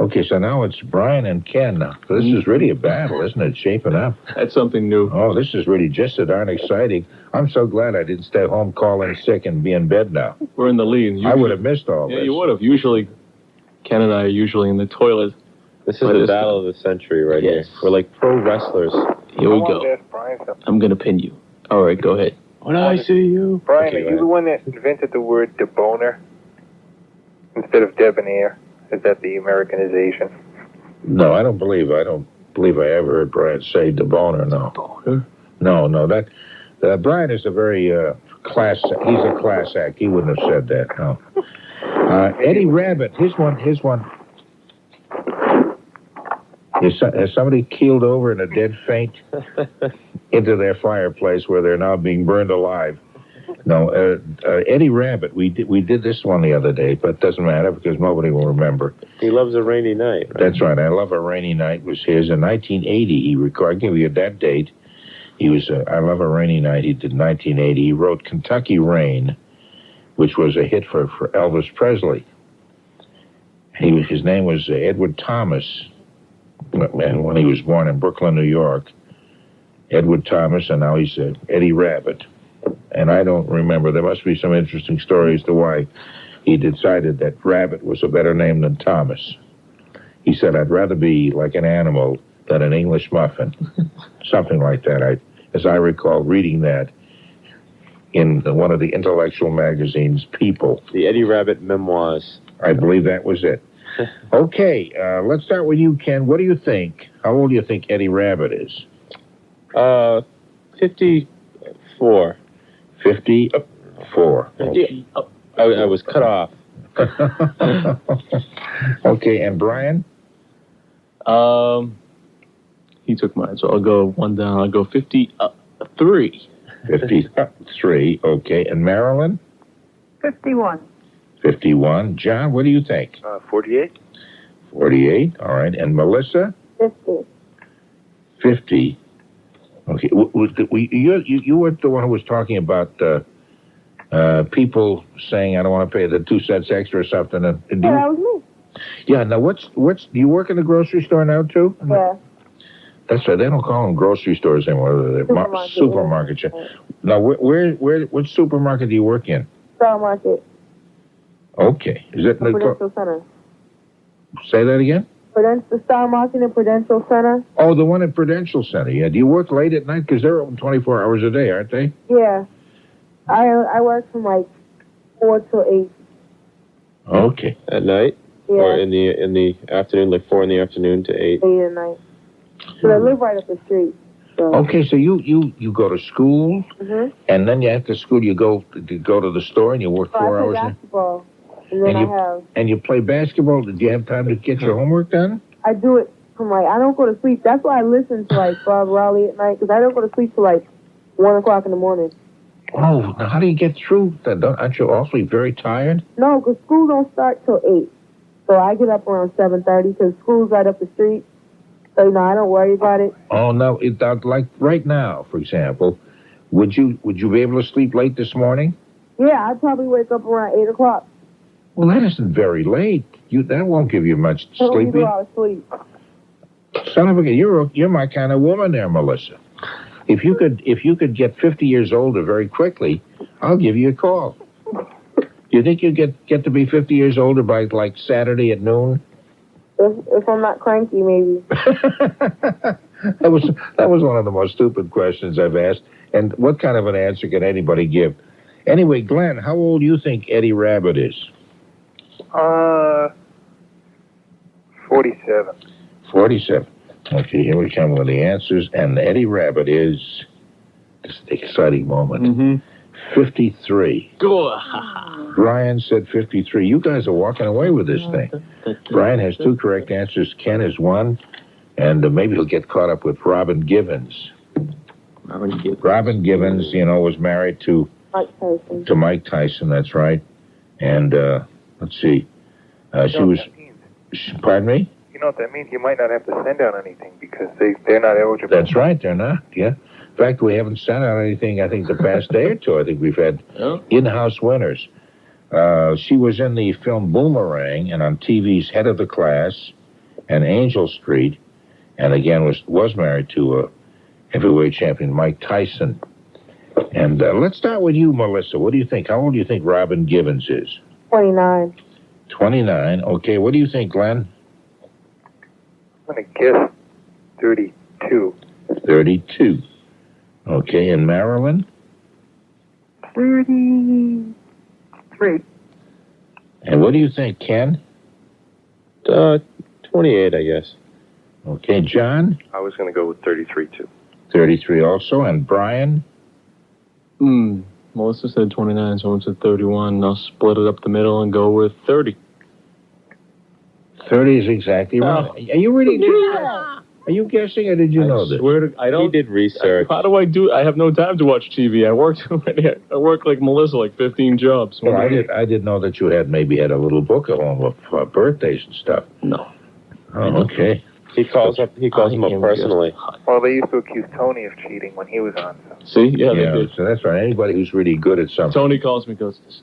Speaker 2: Okay, so now it's Brian and Ken. Now, this is really a battle, isn't it? Shaping up.
Speaker 5: That's something new.
Speaker 2: Oh, this is really just so darn exciting. I'm so glad I didn't stay home calling sick and be in bed now.
Speaker 5: We're in the lead.
Speaker 2: I would have missed all
Speaker 5: Yeah,
Speaker 2: this.
Speaker 5: you would have. Usually, Ken and I are usually in the toilet.
Speaker 11: This is the battle of the century right here. We're like pro wrestlers.
Speaker 5: Here we
Speaker 6: I wanted
Speaker 5: go.
Speaker 6: to ask Brian something.
Speaker 5: I'm going to pin you. All right, go ahead. When I see you.
Speaker 6: Brian,
Speaker 11: Okay,
Speaker 6: are
Speaker 11: go
Speaker 6: you
Speaker 11: ahead.
Speaker 6: the one that invented the word deboner instead of debonair? Is that the Americanization?
Speaker 2: No, I don't believe I ever heard Brian say deboner, no. No, that Brian is a very he's a class act. He wouldn't have said that, no. Eddie Rabbit, his one. Has somebody keeled over in a dead faint into their fireplace where they're now being burned alive? No, Eddie Rabbit, we did this one the other day, but it doesn't matter because nobody will remember.
Speaker 11: He loves a rainy night. Right?
Speaker 2: That's right. I Love a Rainy Night was his. In 1980, he recorded, I'll give you that date. He was, I Love a Rainy Night, he did 1980. He wrote Kentucky Rain, which was a hit for Elvis Presley. His name was Edward Thomas, and when he was born in Brooklyn, New York. Edward Thomas, and now he's Eddie Rabbit. And I don't remember. There must be some interesting story as to why he decided that Rabbit was a better name than Thomas. He said, I'd rather be like an animal than an English muffin. Something like that. As I recall reading that in one of the intellectual magazines, People.
Speaker 11: The Eddie Rabbit memoirs.
Speaker 2: I believe that was it. Okay, let's start with you, Ken. What do you think? How old do you think Eddie Rabbit is?
Speaker 11: 54.
Speaker 2: 54. Okay.
Speaker 11: I was cut off.
Speaker 2: Okay, and Brian?
Speaker 5: He took mine, so I'll go one down. I'll go 53.
Speaker 2: 53, okay. And Marilyn?
Speaker 3: 51.
Speaker 2: 51. John, what do you think?
Speaker 10: 48.
Speaker 2: 48, all right. And Melissa?
Speaker 9: 50.
Speaker 2: 50. Okay. You were the one who was talking about people saying, I don't want to pay the 2 cents extra or something.
Speaker 9: Yeah, that was me.
Speaker 2: Yeah, now what's do you work in the grocery store now, too?
Speaker 9: Yeah.
Speaker 2: That's right. They don't call them grocery stores anymore. They're supermarket. Now, what supermarket do you work in?
Speaker 9: Star Market.
Speaker 2: Okay. Is it
Speaker 9: Prudential Center.
Speaker 2: Say that again?
Speaker 9: The Star Market and Prudential Center.
Speaker 2: Oh, the one at Prudential Center. Yeah. Do you work late at night? Because they're open 24 hours a day, aren't they?
Speaker 9: Yeah. I work from like 4 till 8.
Speaker 2: Okay.
Speaker 11: At night?
Speaker 9: Yeah.
Speaker 11: Or in the afternoon, like 4 in the afternoon to 8?
Speaker 9: 8 at night. But I live right up the street. So.
Speaker 2: Okay, so you go to school, and then after school you go to the store and you work 4 hours.
Speaker 9: I play basketball, and then
Speaker 2: and you play basketball. Did you have time to get your homework done?
Speaker 9: I do it from I don't go to sleep. That's why I listen to Bob Raleigh at night, because I don't go to sleep till 1 o'clock in the morning.
Speaker 2: Oh, now how do you get through that? Aren't you awfully very tired?
Speaker 9: No, because school don't start till 8. So I get up around 7:30 because school's right up the street. So, I don't worry about it.
Speaker 2: Oh, no, like right now, for example, would you be able to sleep late this morning?
Speaker 9: Yeah, I'd probably wake up around 8 o'clock.
Speaker 2: Well, that isn't very late. That won't give you much
Speaker 9: I don't
Speaker 2: sleeping.
Speaker 9: need a lot of sleep.
Speaker 2: Son of a, you're my kind of woman there, Melissa. If you could get 50 years older very quickly, I'll give you a call. Do you think you get to be 50 years older by like Saturday at noon?
Speaker 9: If I'm not cranky, maybe.
Speaker 2: That was one of the most stupid questions I've asked. And what kind of an answer can anybody give? Anyway, Glenn, how old do you think Eddie Rabbit is?
Speaker 6: 47.
Speaker 2: 47. Okay, here we come with the answers. And Eddie Rabbit is, this is the exciting moment, 53. Brian said 53. You guys are walking away with this thing. Brian has 2 correct answers. Ken has 1. And maybe he'll get caught up with Robin Givens. Robin Givens, was married to
Speaker 9: Mike Tyson.
Speaker 2: To Mike Tyson, that's right. And let's see. She was... Pardon me?
Speaker 6: You know what that means? You might not have to send out anything because they're not eligible.
Speaker 2: That's right, they're not, yeah. In fact, we haven't sent out anything, I think, the past day or two. I think we've had in-house winners. She was in the film Boomerang and on TV's Head of the Class and Angel Street, and again was married to heavyweight champion Mike Tyson. And let's start with you, Melissa. What do you think? How old do you think Robin Givens is?
Speaker 9: 29.
Speaker 2: 29. Okay, what do you think, Glenn?
Speaker 6: I'm going to guess 32.
Speaker 2: 32. Okay, and Marilyn?
Speaker 3: 33.
Speaker 2: And what do you think, Ken?
Speaker 11: 28, I guess.
Speaker 2: Okay, John?
Speaker 10: I was going to go with 33, too.
Speaker 2: 33 also. And Brian?
Speaker 5: Melissa said 29, someone said 31. I'll split it up the middle and go with 30.
Speaker 2: 30 is exactly right. Are you really Are you guessing, or did you know this?
Speaker 5: I don't.
Speaker 11: He did research.
Speaker 5: How do I do? I have no time to watch TV. I work like Melissa, like 15 jobs.
Speaker 2: Well, I didn't know that you maybe had a little book at home of birthdays and stuff.
Speaker 5: No.
Speaker 2: Oh, okay.
Speaker 11: He calls him up personally.
Speaker 6: Well, they used to accuse Tony of cheating when he was on. So.
Speaker 5: See? Yeah, they did.
Speaker 2: So that's right. Anybody who's really good at something.
Speaker 5: Tony calls me and goes, it's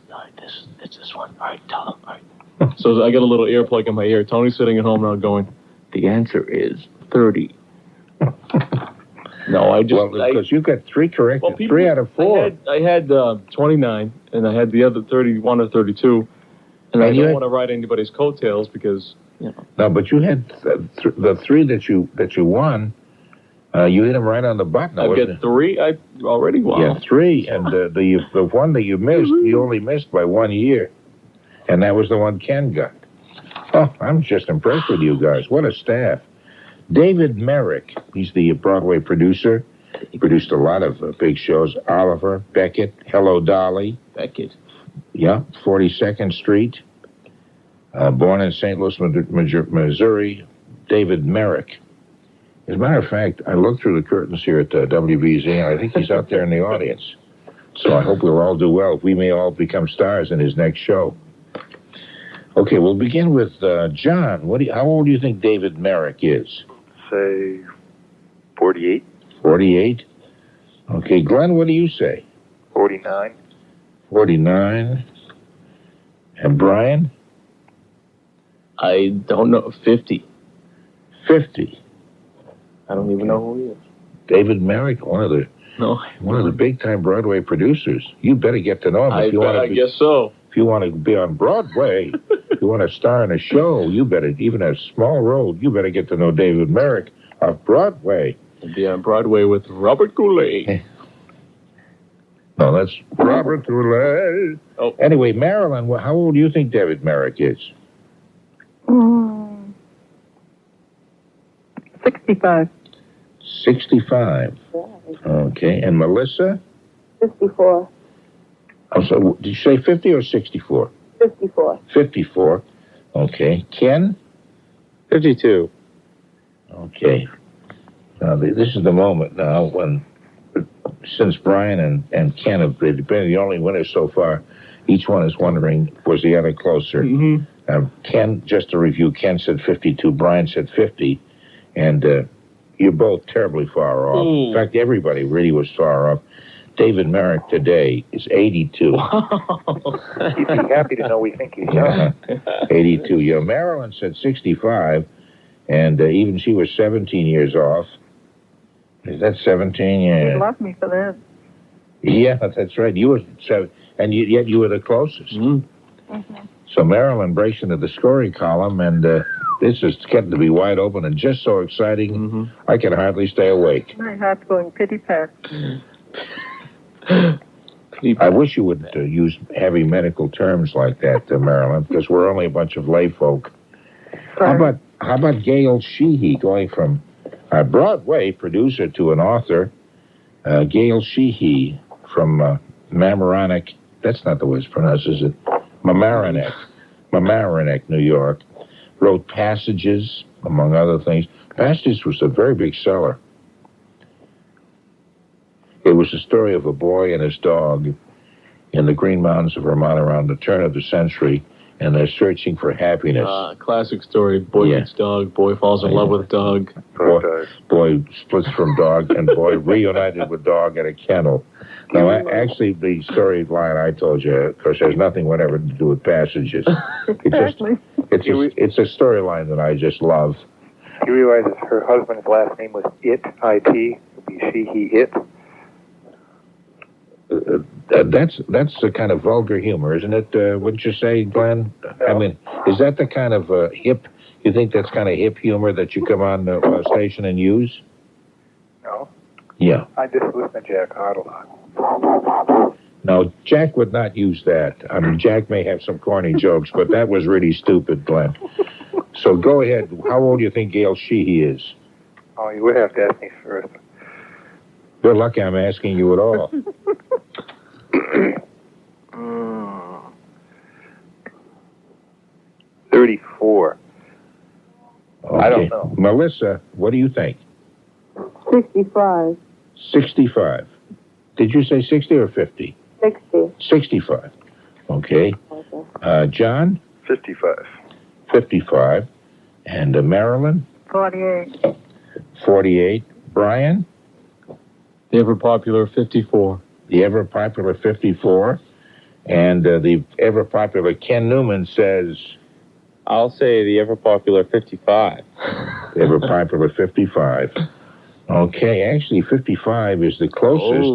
Speaker 5: this one. All right, tell him. All right. So I get a little earplug in my ear. Tony's sitting at home now going, the answer is 30. No, I just...
Speaker 2: Well, because you got 3 correct, 3 out of 4.
Speaker 5: I had 29, and I had the other 31 or 32, and I don't want to ride anybody's coattails because,
Speaker 2: No, but you had the 3 that you won. You hit them right on the button.
Speaker 5: I've got 3. I already won.
Speaker 2: Yeah, 3, and the one that you missed, you only missed by 1 year, and that was the one Ken got. Oh, I'm just impressed with you guys. What a staff. David Merrick, he's the Broadway producer. He produced a lot of big shows. Oliver, Beckett, Hello, Dolly.
Speaker 5: Beckett.
Speaker 2: Yeah, 42nd Street. Born in St. Louis, Missouri, David Merrick. As a matter of fact, I looked through the curtains here at WBZ, and I think he's out there in the audience. So I hope we'll all do well. We may all become stars in his next show. Okay, we'll begin with John. How old do you think David Merrick is?
Speaker 10: Say 48.
Speaker 2: 48. Okay, Glenn, what do you say?
Speaker 6: 49.
Speaker 2: 49. And Brian?
Speaker 5: I don't know. 50.
Speaker 2: 50.
Speaker 5: I don't even know who he is.
Speaker 2: David Merrick, one of the big-time Broadway producers. You better get to know him.
Speaker 5: I guess so.
Speaker 2: If you want to be on Broadway, if you want to star in a show, you better, even a small role, you better get to know David Merrick of Broadway.
Speaker 5: I'll be on Broadway with Robert Goulet.
Speaker 2: No, that's Robert Goulet. Oh. Anyway, Marilyn, how old do you think David Merrick is?
Speaker 3: 65.
Speaker 2: 65. Okay, and Melissa?
Speaker 9: 54.
Speaker 2: Oh, so did you say 50 or 64?
Speaker 9: 54.
Speaker 2: 54. Okay. Ken?
Speaker 11: 52.
Speaker 2: Okay. Now, this is the moment now when since Brian and Ken have been the only winners so far, each one is wondering, was the other closer?
Speaker 5: Mm-hmm.
Speaker 2: Ken, just to review, Ken said 52, Brian said 50, and you're both terribly far off.
Speaker 5: Ooh.
Speaker 2: In fact, everybody really was far off. David Merrick today is 82.
Speaker 6: He'd be happy to know we think he's young.
Speaker 2: 82. Yeah, Marilyn said 65, and even she was 17 years off. Is that 17? Yeah.
Speaker 3: You love me for that.
Speaker 2: Yeah, that's right. You were 7, and yet you were the closest.
Speaker 3: Mm-hmm.
Speaker 2: So Marilyn breaks into the scoring column, and this is getting to be wide open and just so exciting, I can hardly stay awake.
Speaker 3: My heart's going pitty-pat.
Speaker 2: I wish you would use heavy medical terms like that, Marilyn, because we're only a bunch of lay folk.
Speaker 3: Sorry.
Speaker 2: How about Gail Sheehy going from a Broadway producer to an author? Gail Sheehy from Mamaroneck. That's not the way it's pronounced, is it? Mamaroneck, New York. Wrote Passages, among other things. Passages was a very big seller. It was the story of a boy and his dog in the Green Mountains of Vermont around the turn of the century, and they're searching for happiness.
Speaker 5: Classic story. Boy meets dog, boy falls in love with dog.
Speaker 2: Boy splits from dog, and boy reunited with dog at a kennel. Now, actually, the storyline I told you, of course, has nothing whatever to do with Passages. It's a storyline that I just love.
Speaker 6: You realize that her husband's last name was It, I-T, would be she, he, it?
Speaker 2: That's the kind of vulgar humor, isn't it? Wouldn't you say, Glenn?
Speaker 6: No.
Speaker 2: I mean, is that the kind of hip? You think that's kind of hip humor that you come on the station and use?
Speaker 6: No.
Speaker 2: Yeah.
Speaker 6: I just listen to Jack Harte a lot.
Speaker 2: No, Jack would not use that. I mean, Jack may have some corny jokes, but that was really stupid, Glenn. So go ahead. How old do you think Gail Sheehy is?
Speaker 6: Oh, you would have to ask me first.
Speaker 2: Good luck I'm asking you at all.
Speaker 6: 34.
Speaker 2: Okay.
Speaker 6: I don't know.
Speaker 2: Melissa, what do you think?
Speaker 9: 65.
Speaker 2: 65. Did you say 60 or 50?
Speaker 9: 60.
Speaker 2: 65. Okay. John?
Speaker 10: 55.
Speaker 2: 55. And Marilyn?
Speaker 3: 48.
Speaker 2: 48. Brian?
Speaker 5: The ever-popular 54.
Speaker 2: The ever-popular 54. And the ever-popular Ken Newman says...
Speaker 11: I'll say the ever-popular 55.
Speaker 2: The ever-popular 55. Okay, actually 55 is the closest.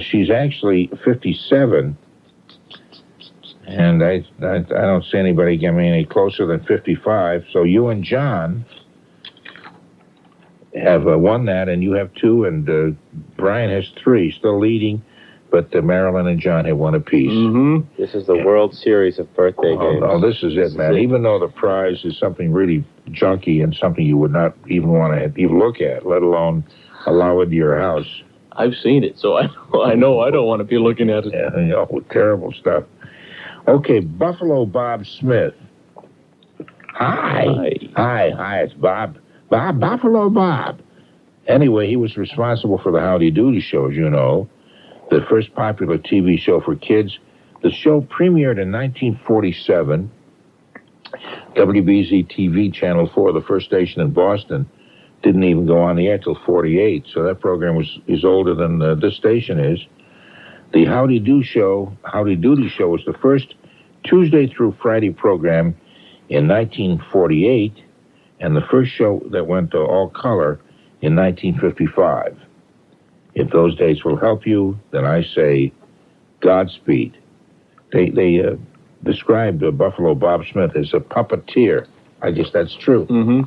Speaker 2: She's actually 57. And I don't see anybody getting any closer than 55. So you and John have won that, and you have 2, and Brian has 3, still leading. But Marilyn and John have 1 apiece.
Speaker 11: Mm-hmm. This is the World Series of birthday games.
Speaker 2: Oh, this is it, man. Even though the prize is something really junky and something you would not even want to even look at, let alone allow it to your house.
Speaker 5: I've seen it, so I know I don't want to be looking at it.
Speaker 2: Yeah, terrible stuff. Okay, Buffalo Bob Smith. Hi, it's Bob. Buffalo Bob. Anyway, he was responsible for the Howdy Doody show, as you know, the first popular TV show for kids. The show premiered in 1947. WBZ TV, Channel 4, the first station in Boston, didn't even go on the air till 48, so that program is older than this station is. The Howdy Doody show was the first Tuesday through Friday program in 1948, and the first show that went to all color in 1955. If those dates will help you, then I say Godspeed. They described Buffalo Bob Smith as a puppeteer. I guess that's true.
Speaker 5: Mm-hmm.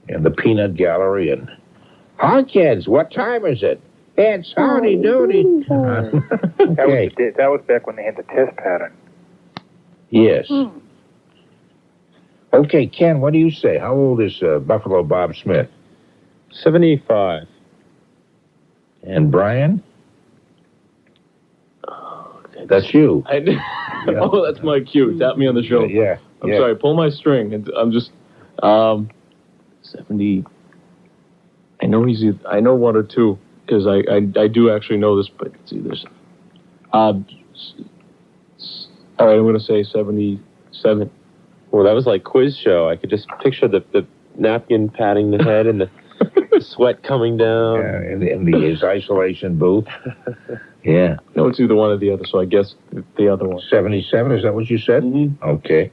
Speaker 2: And the Peanut Gallery and, hi, kids, what time is it? It's Howdy Doody. Okay.
Speaker 6: That was back when they had the test pattern.
Speaker 2: Yes. Okay, Ken, what do you say? How old is Buffalo Bob Smith?
Speaker 11: 75.
Speaker 2: And Brian? That's you.
Speaker 5: Oh, that's my cue. Tap me on the shoulder.
Speaker 2: Yeah.
Speaker 5: I'm sorry. Pull my string. I'm just 70. I know I know one or two because I do actually know this, but it's either. All right, I'm going to say 77.
Speaker 11: Well, that was like quiz show. I could just picture the napkin patting the head and the sweat coming down.
Speaker 2: Yeah, in his isolation booth. Yeah.
Speaker 5: No, it's either one or the other, so I guess the other one.
Speaker 2: 77, is that what you said?
Speaker 5: Mm-hmm.
Speaker 2: Okay.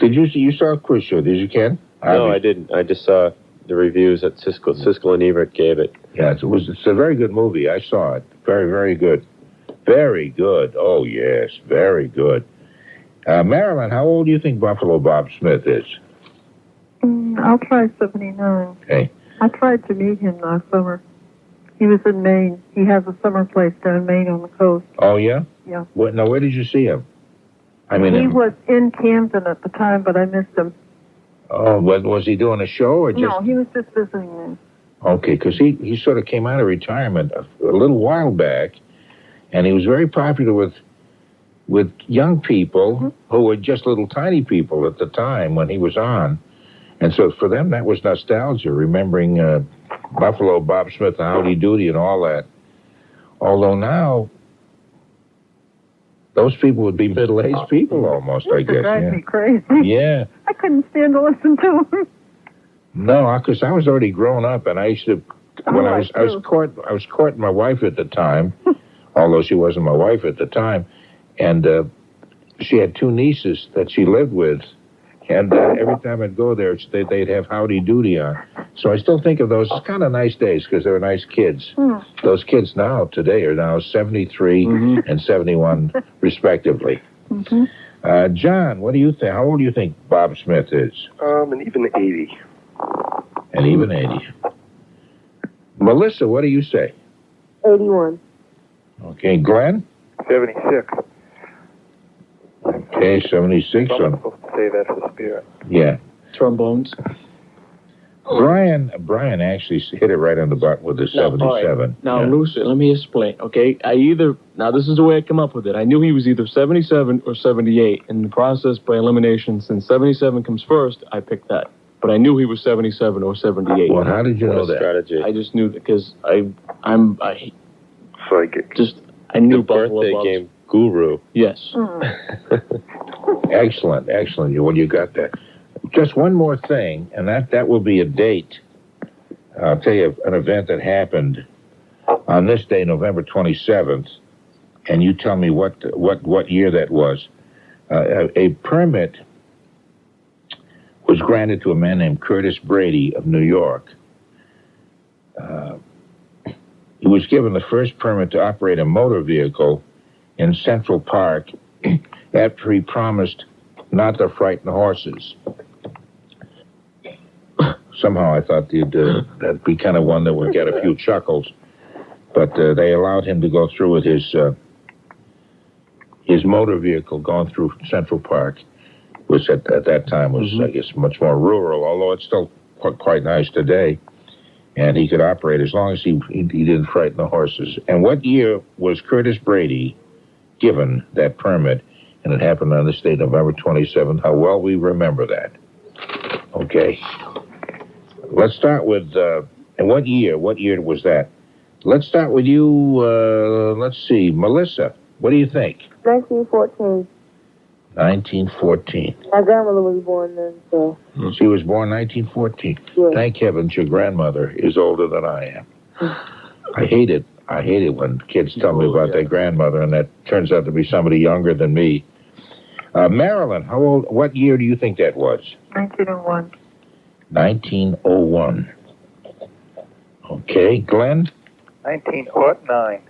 Speaker 2: You saw a quiz show, did you, Ken?
Speaker 11: No, I didn't. I just saw the reviews that Siskel and Ebert gave it.
Speaker 2: Yeah, it's a very good movie. I saw it. Very, very good. Very good. Oh, yes, very good. Marilyn, how old do you think Buffalo Bob Smith is?
Speaker 3: I'll try 79.
Speaker 2: Okay.
Speaker 3: I tried to meet him last summer. He was in Maine. He has a summer place down in Maine on the coast.
Speaker 2: Oh, yeah?
Speaker 3: Yeah.
Speaker 2: Now, where did you see him?
Speaker 3: He was in Camden at the time, but I missed him.
Speaker 2: Oh, was he doing a show or just...
Speaker 3: No, he was just visiting me.
Speaker 2: Okay, because he sort of came out of retirement a little while back, and he was very popular with young people who were just little tiny people at the time when he was on. And so for them, that was nostalgia, remembering Buffalo Bob Smith and Howdy Doody and all that. Although now, those people would be middle-aged people almost, I guess.
Speaker 3: Drive me crazy.
Speaker 2: Yeah.
Speaker 3: I couldn't stand to listen to him.
Speaker 2: No, because I was already grown up, and I used to, when I was courting my wife at the time, although she wasn't my wife at the time, and she had two nieces that she lived with, and every time I'd go there, they'd have Howdy Doody on. So I still think of those as kind of nice days because they were nice kids. Those kids today are now 73 and 71, respectively. John, what do you think? How old do you think Bob Smith is?
Speaker 10: An even 80.
Speaker 2: An even 80. Melissa, what do you say?
Speaker 9: 81.
Speaker 2: Okay, Glenn?
Speaker 6: 76.
Speaker 2: Okay, 76.
Speaker 6: I'm supposed to say that's the spirit.
Speaker 2: Yeah.
Speaker 5: Trombones.
Speaker 2: Brian actually hit it right on the button with the 77.
Speaker 5: Right. Now, Lucy, let me explain, okay? Now this is the way I come up with it. I knew he was either 77 or 78. In the process, by elimination, since 77 comes first, I picked that. But I knew he was 77 or 78.
Speaker 2: Well, how did you know that?
Speaker 11: Strategy.
Speaker 5: I just knew that because I
Speaker 10: Psychic.
Speaker 5: knew
Speaker 11: the birthday game guru.
Speaker 5: Yes.
Speaker 2: Excellent. Well, you got that. Just one more thing, and that will be a date. I'll tell you an event that happened on this day, November 27th, and you tell me what year that was. A permit was granted to a man named Curtis Brady of New York. He was given the first permit to operate a motor vehicle in Central Park after he promised not to frighten horses. Somehow I thought that'd be kind of one that would get a few chuckles, but they allowed him to go through with his motor vehicle going through Central Park, which at that time was, I guess, much more rural, although it's still quite nice today. And he could operate as long as he didn't frighten the horses. And what year was Curtis Brady given that permit? And it happened on this date, November 27th. How well we remember that. Okay. Let's start with, and what year? What year was that? Let's start with you, let's see, Melissa. What do you think?
Speaker 9: 1914.
Speaker 2: 1914.
Speaker 9: My grandmother was born then, so.
Speaker 2: She was born 1914.
Speaker 9: Yeah.
Speaker 2: Thank heavens your grandmother is older than I am. I hate it when kids tell me about their grandmother, and that turns out to be somebody younger than me. Marilyn, what year do you think that was?
Speaker 3: 1901.
Speaker 2: 1901. Okay, Glenn?
Speaker 6: 1909.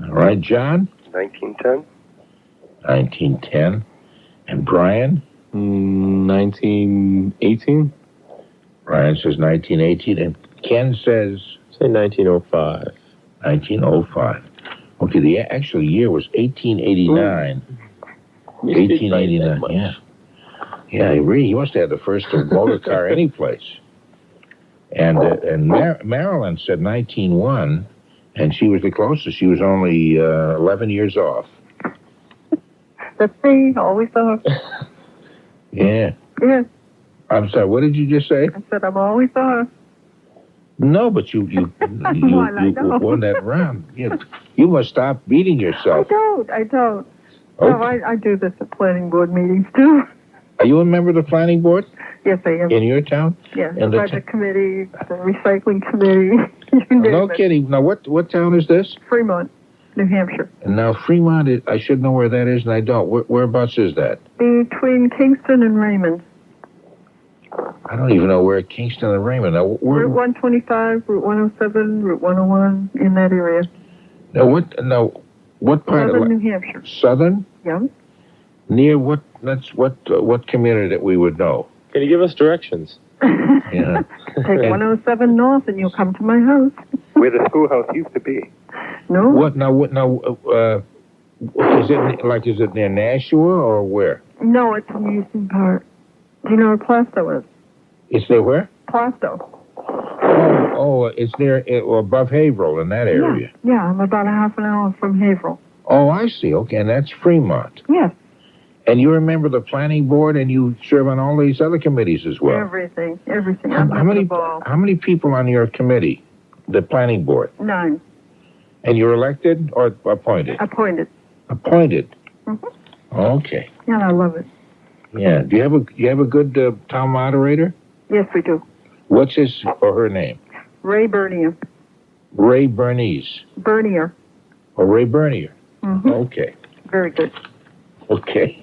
Speaker 2: All right, John?
Speaker 10: 1910.
Speaker 2: 1910. And Brian?
Speaker 5: 1918.
Speaker 2: Brian says 1918. And Ken says?
Speaker 11: Say 1905.
Speaker 2: 1905. Okay, the actual year was 1889. 1889, yeah. Yeah, he must have had the first motor car any place. And Marilyn said 1901, and she was the closest. She was only 11 years off.
Speaker 3: That's me, always off.
Speaker 2: Yeah.
Speaker 3: Yeah.
Speaker 2: I'm sorry, what did you just say?
Speaker 3: I said I'm always off.
Speaker 2: No, but you won that round. You must stop beating yourself.
Speaker 3: I don't.
Speaker 2: Okay.
Speaker 3: No, I do this at planning board meetings, too.
Speaker 2: Are you a member of the planning board?
Speaker 3: Yes, I am.
Speaker 2: In your town?
Speaker 3: Yes,
Speaker 2: And
Speaker 3: the budget committee, the recycling committee. You name
Speaker 2: No
Speaker 3: it.
Speaker 2: kidding. Now, what town is this?
Speaker 3: Fremont, New Hampshire.
Speaker 2: And now, Fremont, I should know where that is, and I don't. Whereabouts is that?
Speaker 3: Between Kingston and Raymond.
Speaker 2: I don't even know where Kingston and Raymond. Now,
Speaker 3: Route 125, Route 107, Route 101, in that area.
Speaker 2: What part
Speaker 3: Southern
Speaker 2: of
Speaker 3: New Hampshire.
Speaker 2: Southern?
Speaker 3: Yeah.
Speaker 2: Near what? That's what community that we would know?
Speaker 11: Can you give us directions?
Speaker 2: Yeah.
Speaker 3: Take 107 north and you'll come to my house.
Speaker 6: Where the schoolhouse used to be.
Speaker 3: No?
Speaker 2: What now? Is it near Nashua or where?
Speaker 3: No, it's amusing part. Do you know where Plasto is?
Speaker 2: It's near where?
Speaker 3: Plasto.
Speaker 2: Oh, it's near above Haverhill in that area.
Speaker 3: Yeah, I'm about a half an hour from Haverhill.
Speaker 2: Oh, I see. Okay, and that's Fremont.
Speaker 3: Yes.
Speaker 2: And you remember the planning board, and you serve on all these other committees as well.
Speaker 3: Everything.
Speaker 2: How many people on your committee, the planning board?
Speaker 3: 9.
Speaker 2: And you're elected or appointed?
Speaker 3: Appointed.
Speaker 2: Appointed.
Speaker 3: Mm-hmm.
Speaker 2: Okay.
Speaker 3: Yeah, I love it.
Speaker 2: Yeah. Do you have a good town moderator?
Speaker 3: Yes, we do.
Speaker 2: What's his or her name?
Speaker 3: Ray Bernier.
Speaker 2: Ray Bernice.
Speaker 3: Bernier.
Speaker 2: Or Ray Bernier.
Speaker 3: Mm-hmm.
Speaker 2: Okay.
Speaker 3: Very good.
Speaker 2: Okay.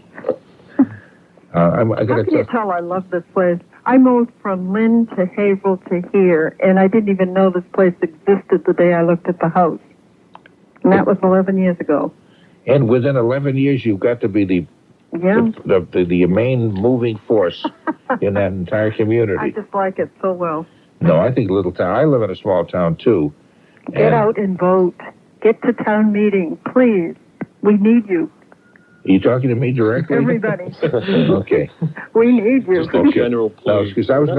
Speaker 2: I
Speaker 3: How
Speaker 2: gotta
Speaker 3: can you tell I love this place? I moved from Lynn to Haverhill to here, and I didn't even know this place existed the day I looked at the house. And that was 11 years ago.
Speaker 2: And within 11 years, you've got to be the main moving force in that entire community.
Speaker 3: I just like it so well.
Speaker 2: No, I think little town. I live in a small town too.
Speaker 3: Get out and vote. Get to town meeting, please. We need you.
Speaker 2: Are you talking to me directly?
Speaker 3: Everybody.
Speaker 2: Okay.
Speaker 3: We need you.
Speaker 11: Just a general plea.
Speaker 2: Because I was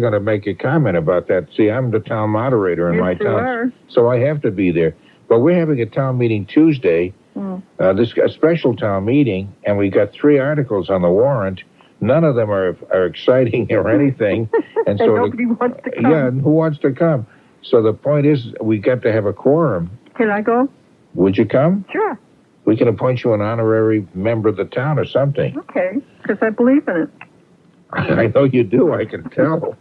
Speaker 2: gonna make a comment about that. See, I'm the town moderator in my
Speaker 3: Yes, you
Speaker 2: town,
Speaker 3: are.
Speaker 2: so I have to be there. But we're having a town meeting Tuesday. A special town meeting, and we got 3 articles on the warrant. None of them are exciting or anything, and so
Speaker 3: nobody wants to come.
Speaker 2: Yeah, and who wants to come? So the point is, we got to have a quorum.
Speaker 3: Can I go?
Speaker 2: Would you come?
Speaker 3: Sure.
Speaker 2: We can appoint you an honorary member of the town or something.
Speaker 3: Okay, because I believe in it.
Speaker 2: I know you do. I can tell.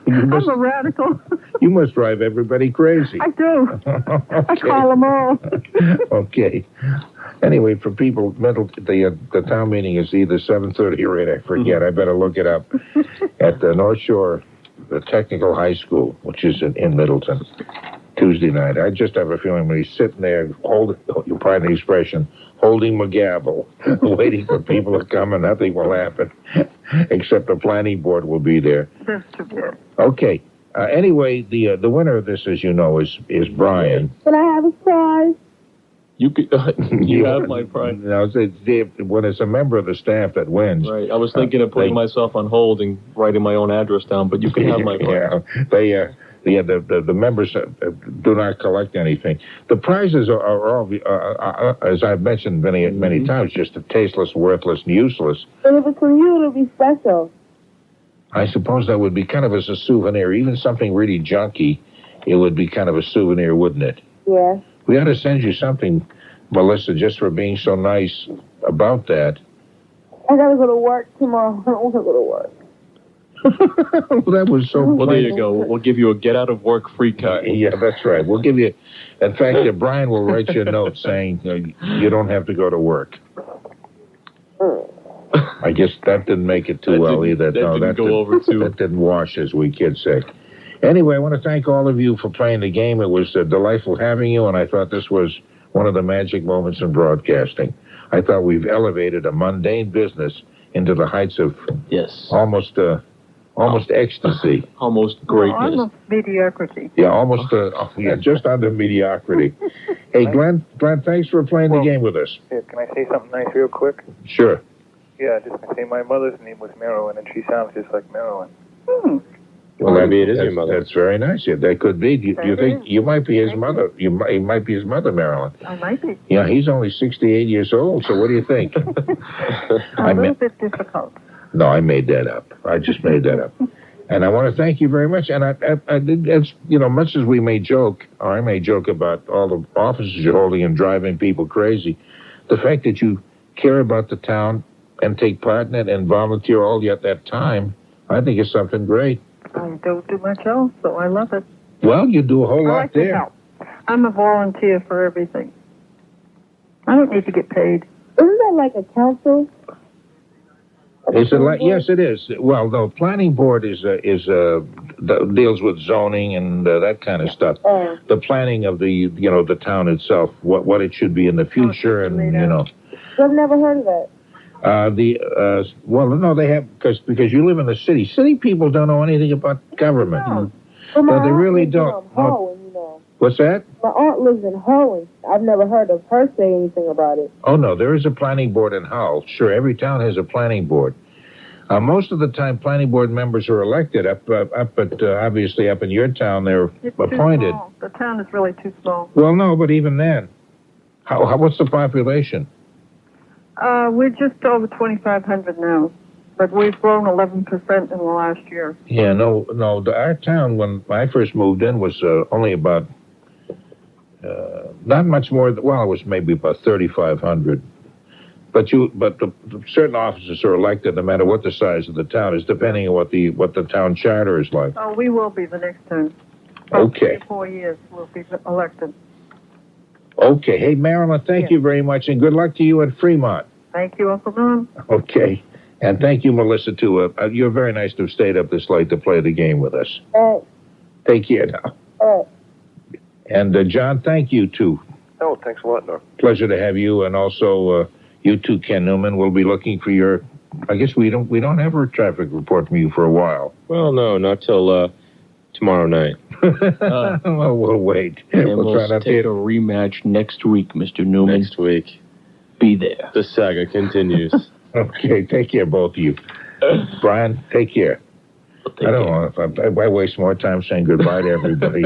Speaker 3: I'm a radical.
Speaker 2: You must drive everybody crazy.
Speaker 3: I do.
Speaker 2: Okay.
Speaker 3: I call them all.
Speaker 2: Okay. Anyway, for people, the town meeting is either 7:30 or 8. I forget. I better look it up. At the North Shore, the Technical High School, which is in Middleton, Tuesday night. I just have a feeling when he's sitting there, you pardon the expression, holding my gavel, waiting for people to come, and nothing will happen, except the planning board will be there.
Speaker 3: That's too bad.
Speaker 2: Okay. Anyway, the winner of this, as you know, is Brian.
Speaker 9: Can I have a prize?
Speaker 5: You could, you have my prize.
Speaker 2: No, when it's a member of the staff that wins.
Speaker 5: Right. I was thinking of putting myself on hold and writing my own address down, but you can have my prize.
Speaker 2: Yeah, the members do not collect anything. The prizes are all, as I've mentioned many times, just tasteless, worthless, and useless.
Speaker 9: And if it's from you, it'll be special.
Speaker 2: I suppose that would be kind of as a souvenir. Even something really junky, it would be kind of a souvenir, wouldn't it?
Speaker 9: Yeah.
Speaker 2: We ought to send you something, Melissa, just for being so nice about that.
Speaker 9: I gotta go to work tomorrow. I don't want to go to work.
Speaker 2: Well, that was so.
Speaker 5: Well, there you go. We'll give you a get-out-of-work-free card.
Speaker 2: Yeah, that's right. We'll give you. In fact, Brian will write you a note saying you don't have to go to work. I guess that didn't make it too well either.
Speaker 5: That
Speaker 2: didn't wash, as we kids say. Anyway, I want to thank all of you for playing the game. It was delightful having you, and I thought this was one of the magic moments in broadcasting. I thought we've elevated a mundane business into the heights of almost ecstasy.
Speaker 5: Almost greatness.
Speaker 3: Almost mediocrity.
Speaker 2: Yeah, almost, just under mediocrity. Hey, Glenn, thanks for playing the game with us.
Speaker 6: Yeah, can I say something nice real quick?
Speaker 2: Sure.
Speaker 6: Yeah, just going to say my mother's name was Marilyn, and she sounds just like Marilyn.
Speaker 2: Well, maybe it is your mother. That's very nice. Yeah, that could be. Do you think you might be his mother? You might be his mother, Marilyn.
Speaker 3: I might be.
Speaker 2: Yeah, he's only 68 years old, so what do you think?
Speaker 3: A little bit difficult.
Speaker 2: No, I made that up. I just made that up. And I want to thank you very much. And I did, as you know, much as we may joke, or I may joke about all the offices you're holding and driving people crazy, the fact that you care about the town and take part in it and volunteer all that time, I think is something great.
Speaker 3: I don't do much else, so I love it.
Speaker 2: Well, you do a whole lot
Speaker 3: like to
Speaker 2: there.
Speaker 3: help. I'm a volunteer for everything. I don't need to get paid.
Speaker 9: Isn't that like a council?
Speaker 2: Is it like? Yes, it is. Well, the planning board deals with zoning and that kind of stuff. The planning of the town itself, what it should be in the future, and
Speaker 9: I've never heard of that.
Speaker 2: Well, no, they have because you live in the city. City people don't know anything about government.
Speaker 9: No,
Speaker 2: they really don't. What's that?
Speaker 9: My aunt lives in Hull, and I've never heard of her say anything about it.
Speaker 2: Oh, no, there is a planning board in Hull. Sure, every town has a planning board. Most of the time, planning board members are elected. Obviously up in your town, they're appointed.
Speaker 3: Too small. The town is really too small.
Speaker 2: Well, no, but even then, what's the population?
Speaker 3: We're just over 2,500 now, but we've grown 11% in the last year.
Speaker 2: Yeah, no. Our town, when I first moved in, was only about not much more. It was maybe about 3,500. But the certain offices are elected no matter what the size of the town is, depending on what the town charter is like.
Speaker 3: Oh, we will be the next time.
Speaker 2: Okay.
Speaker 3: 4 years we'll be elected.
Speaker 2: Okay. Hey, Marilyn, thank you very much, and good luck to you at Fremont.
Speaker 3: Thank you, Uncle Norm.
Speaker 2: Okay. And thank you, Melissa, too. You're very nice to have stayed up this late to play the game with us. Take care now. And John, thank you, too.
Speaker 10: Oh, thanks a lot, Norm.
Speaker 2: Pleasure to have you, and also you too, Ken Newman. We'll be looking for your... I guess we don't have a traffic report from you for a while.
Speaker 11: Well, no, not till tomorrow night.
Speaker 2: Well, we'll wait.
Speaker 12: And
Speaker 2: we'll try not
Speaker 12: take a rematch next week, Mr. Newman.
Speaker 11: Next week.
Speaker 12: Be there.
Speaker 11: The saga continues.
Speaker 2: Okay, take care, both of you. Brian, take care. I don't know if I waste more time saying goodbye to everybody.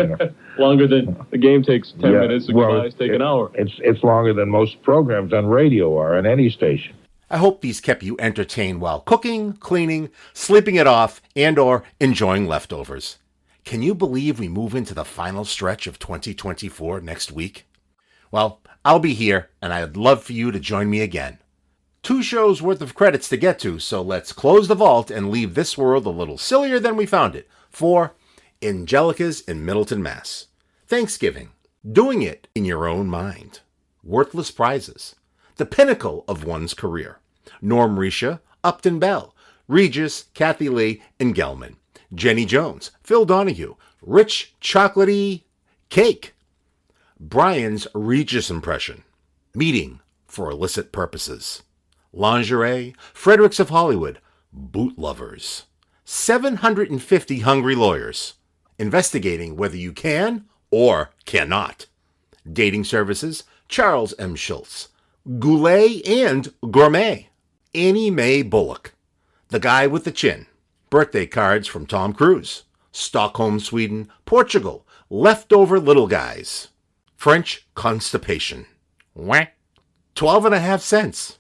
Speaker 5: Longer than the game takes 10 minutes. The goodbyes take an hour.
Speaker 2: It's longer than most programs on radio are on any station.
Speaker 1: I hope these kept you entertained while cooking, cleaning, sleeping it off, and/or enjoying leftovers. Can you believe we move into the final stretch of 2024 next week? Well, I'll be here, and I'd love for you to join me again. 2 shows worth of credits to get to, so let's close the vault and leave this world a little sillier than we found it for Angelica's in Middleton, Mass. Thanksgiving. Doing it in your own mind. Worthless prizes. The pinnacle of one's career. Norm Risha, Upton Bell, Regis, Kathy Lee, and Gelman. Jenny Jones, Phil Donahue, Rich Chocolatey Cake. Brian's Regis impression. Meeting for illicit purposes. Lingerie, Fredericks of Hollywood, Boot Lovers. 750 hungry lawyers. Investigating whether you can or cannot. Dating services, Charles M. Schulz. Goulet and Gourmet. Annie Mae Bullock. The Guy with the Chin. Birthday cards from Tom Cruise. Stockholm, Sweden, Portugal. Leftover little guys. French constipation. Wah. 12.5 cents.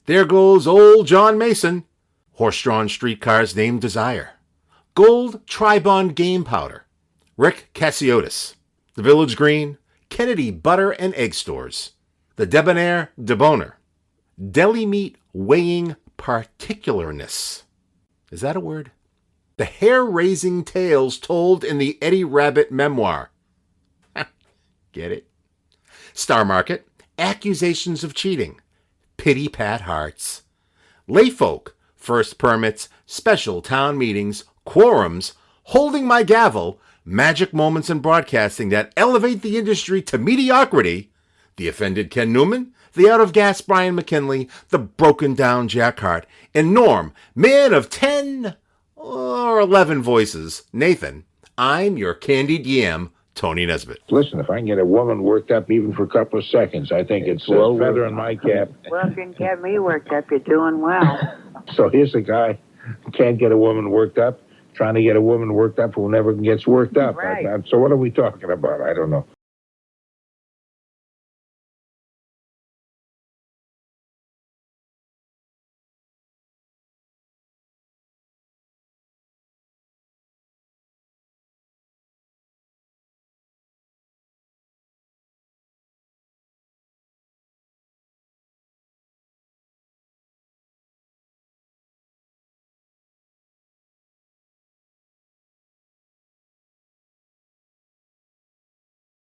Speaker 1: There goes old John Mason. Horse-drawn streetcars named Desire. Gold Tribond game powder. Rick Cassiotis. The Village Green. Kennedy Butter and Egg Stores. The Debonair Deboner. Deli meat weighing particularness. Is that a word? The hair-raising tales told in the Eddie Rabbit memoir. Get it? Star Market. Accusations of cheating. Pity Pat Hearts. Layfolk. First permits. Special town meetings. Quorums. Holding my gavel. Magic moments in broadcasting that elevate the industry to mediocrity. The offended Ken Newman. The out-of-gas Brian McKinley. The broken-down Jack Harte. And Norm, man of 10 or 11 voices. Nathan, I'm your candied yam, Tony Nesbitt.
Speaker 2: Listen, if I can get a woman worked up even for a couple of seconds, I think it's a feather in my cap.
Speaker 8: Well, if you can get me worked up, you're doing well.
Speaker 2: So here's a guy who can't get a woman worked up, trying to get a woman worked up who never gets worked up.
Speaker 8: Right.
Speaker 2: So what are we talking about? I don't know.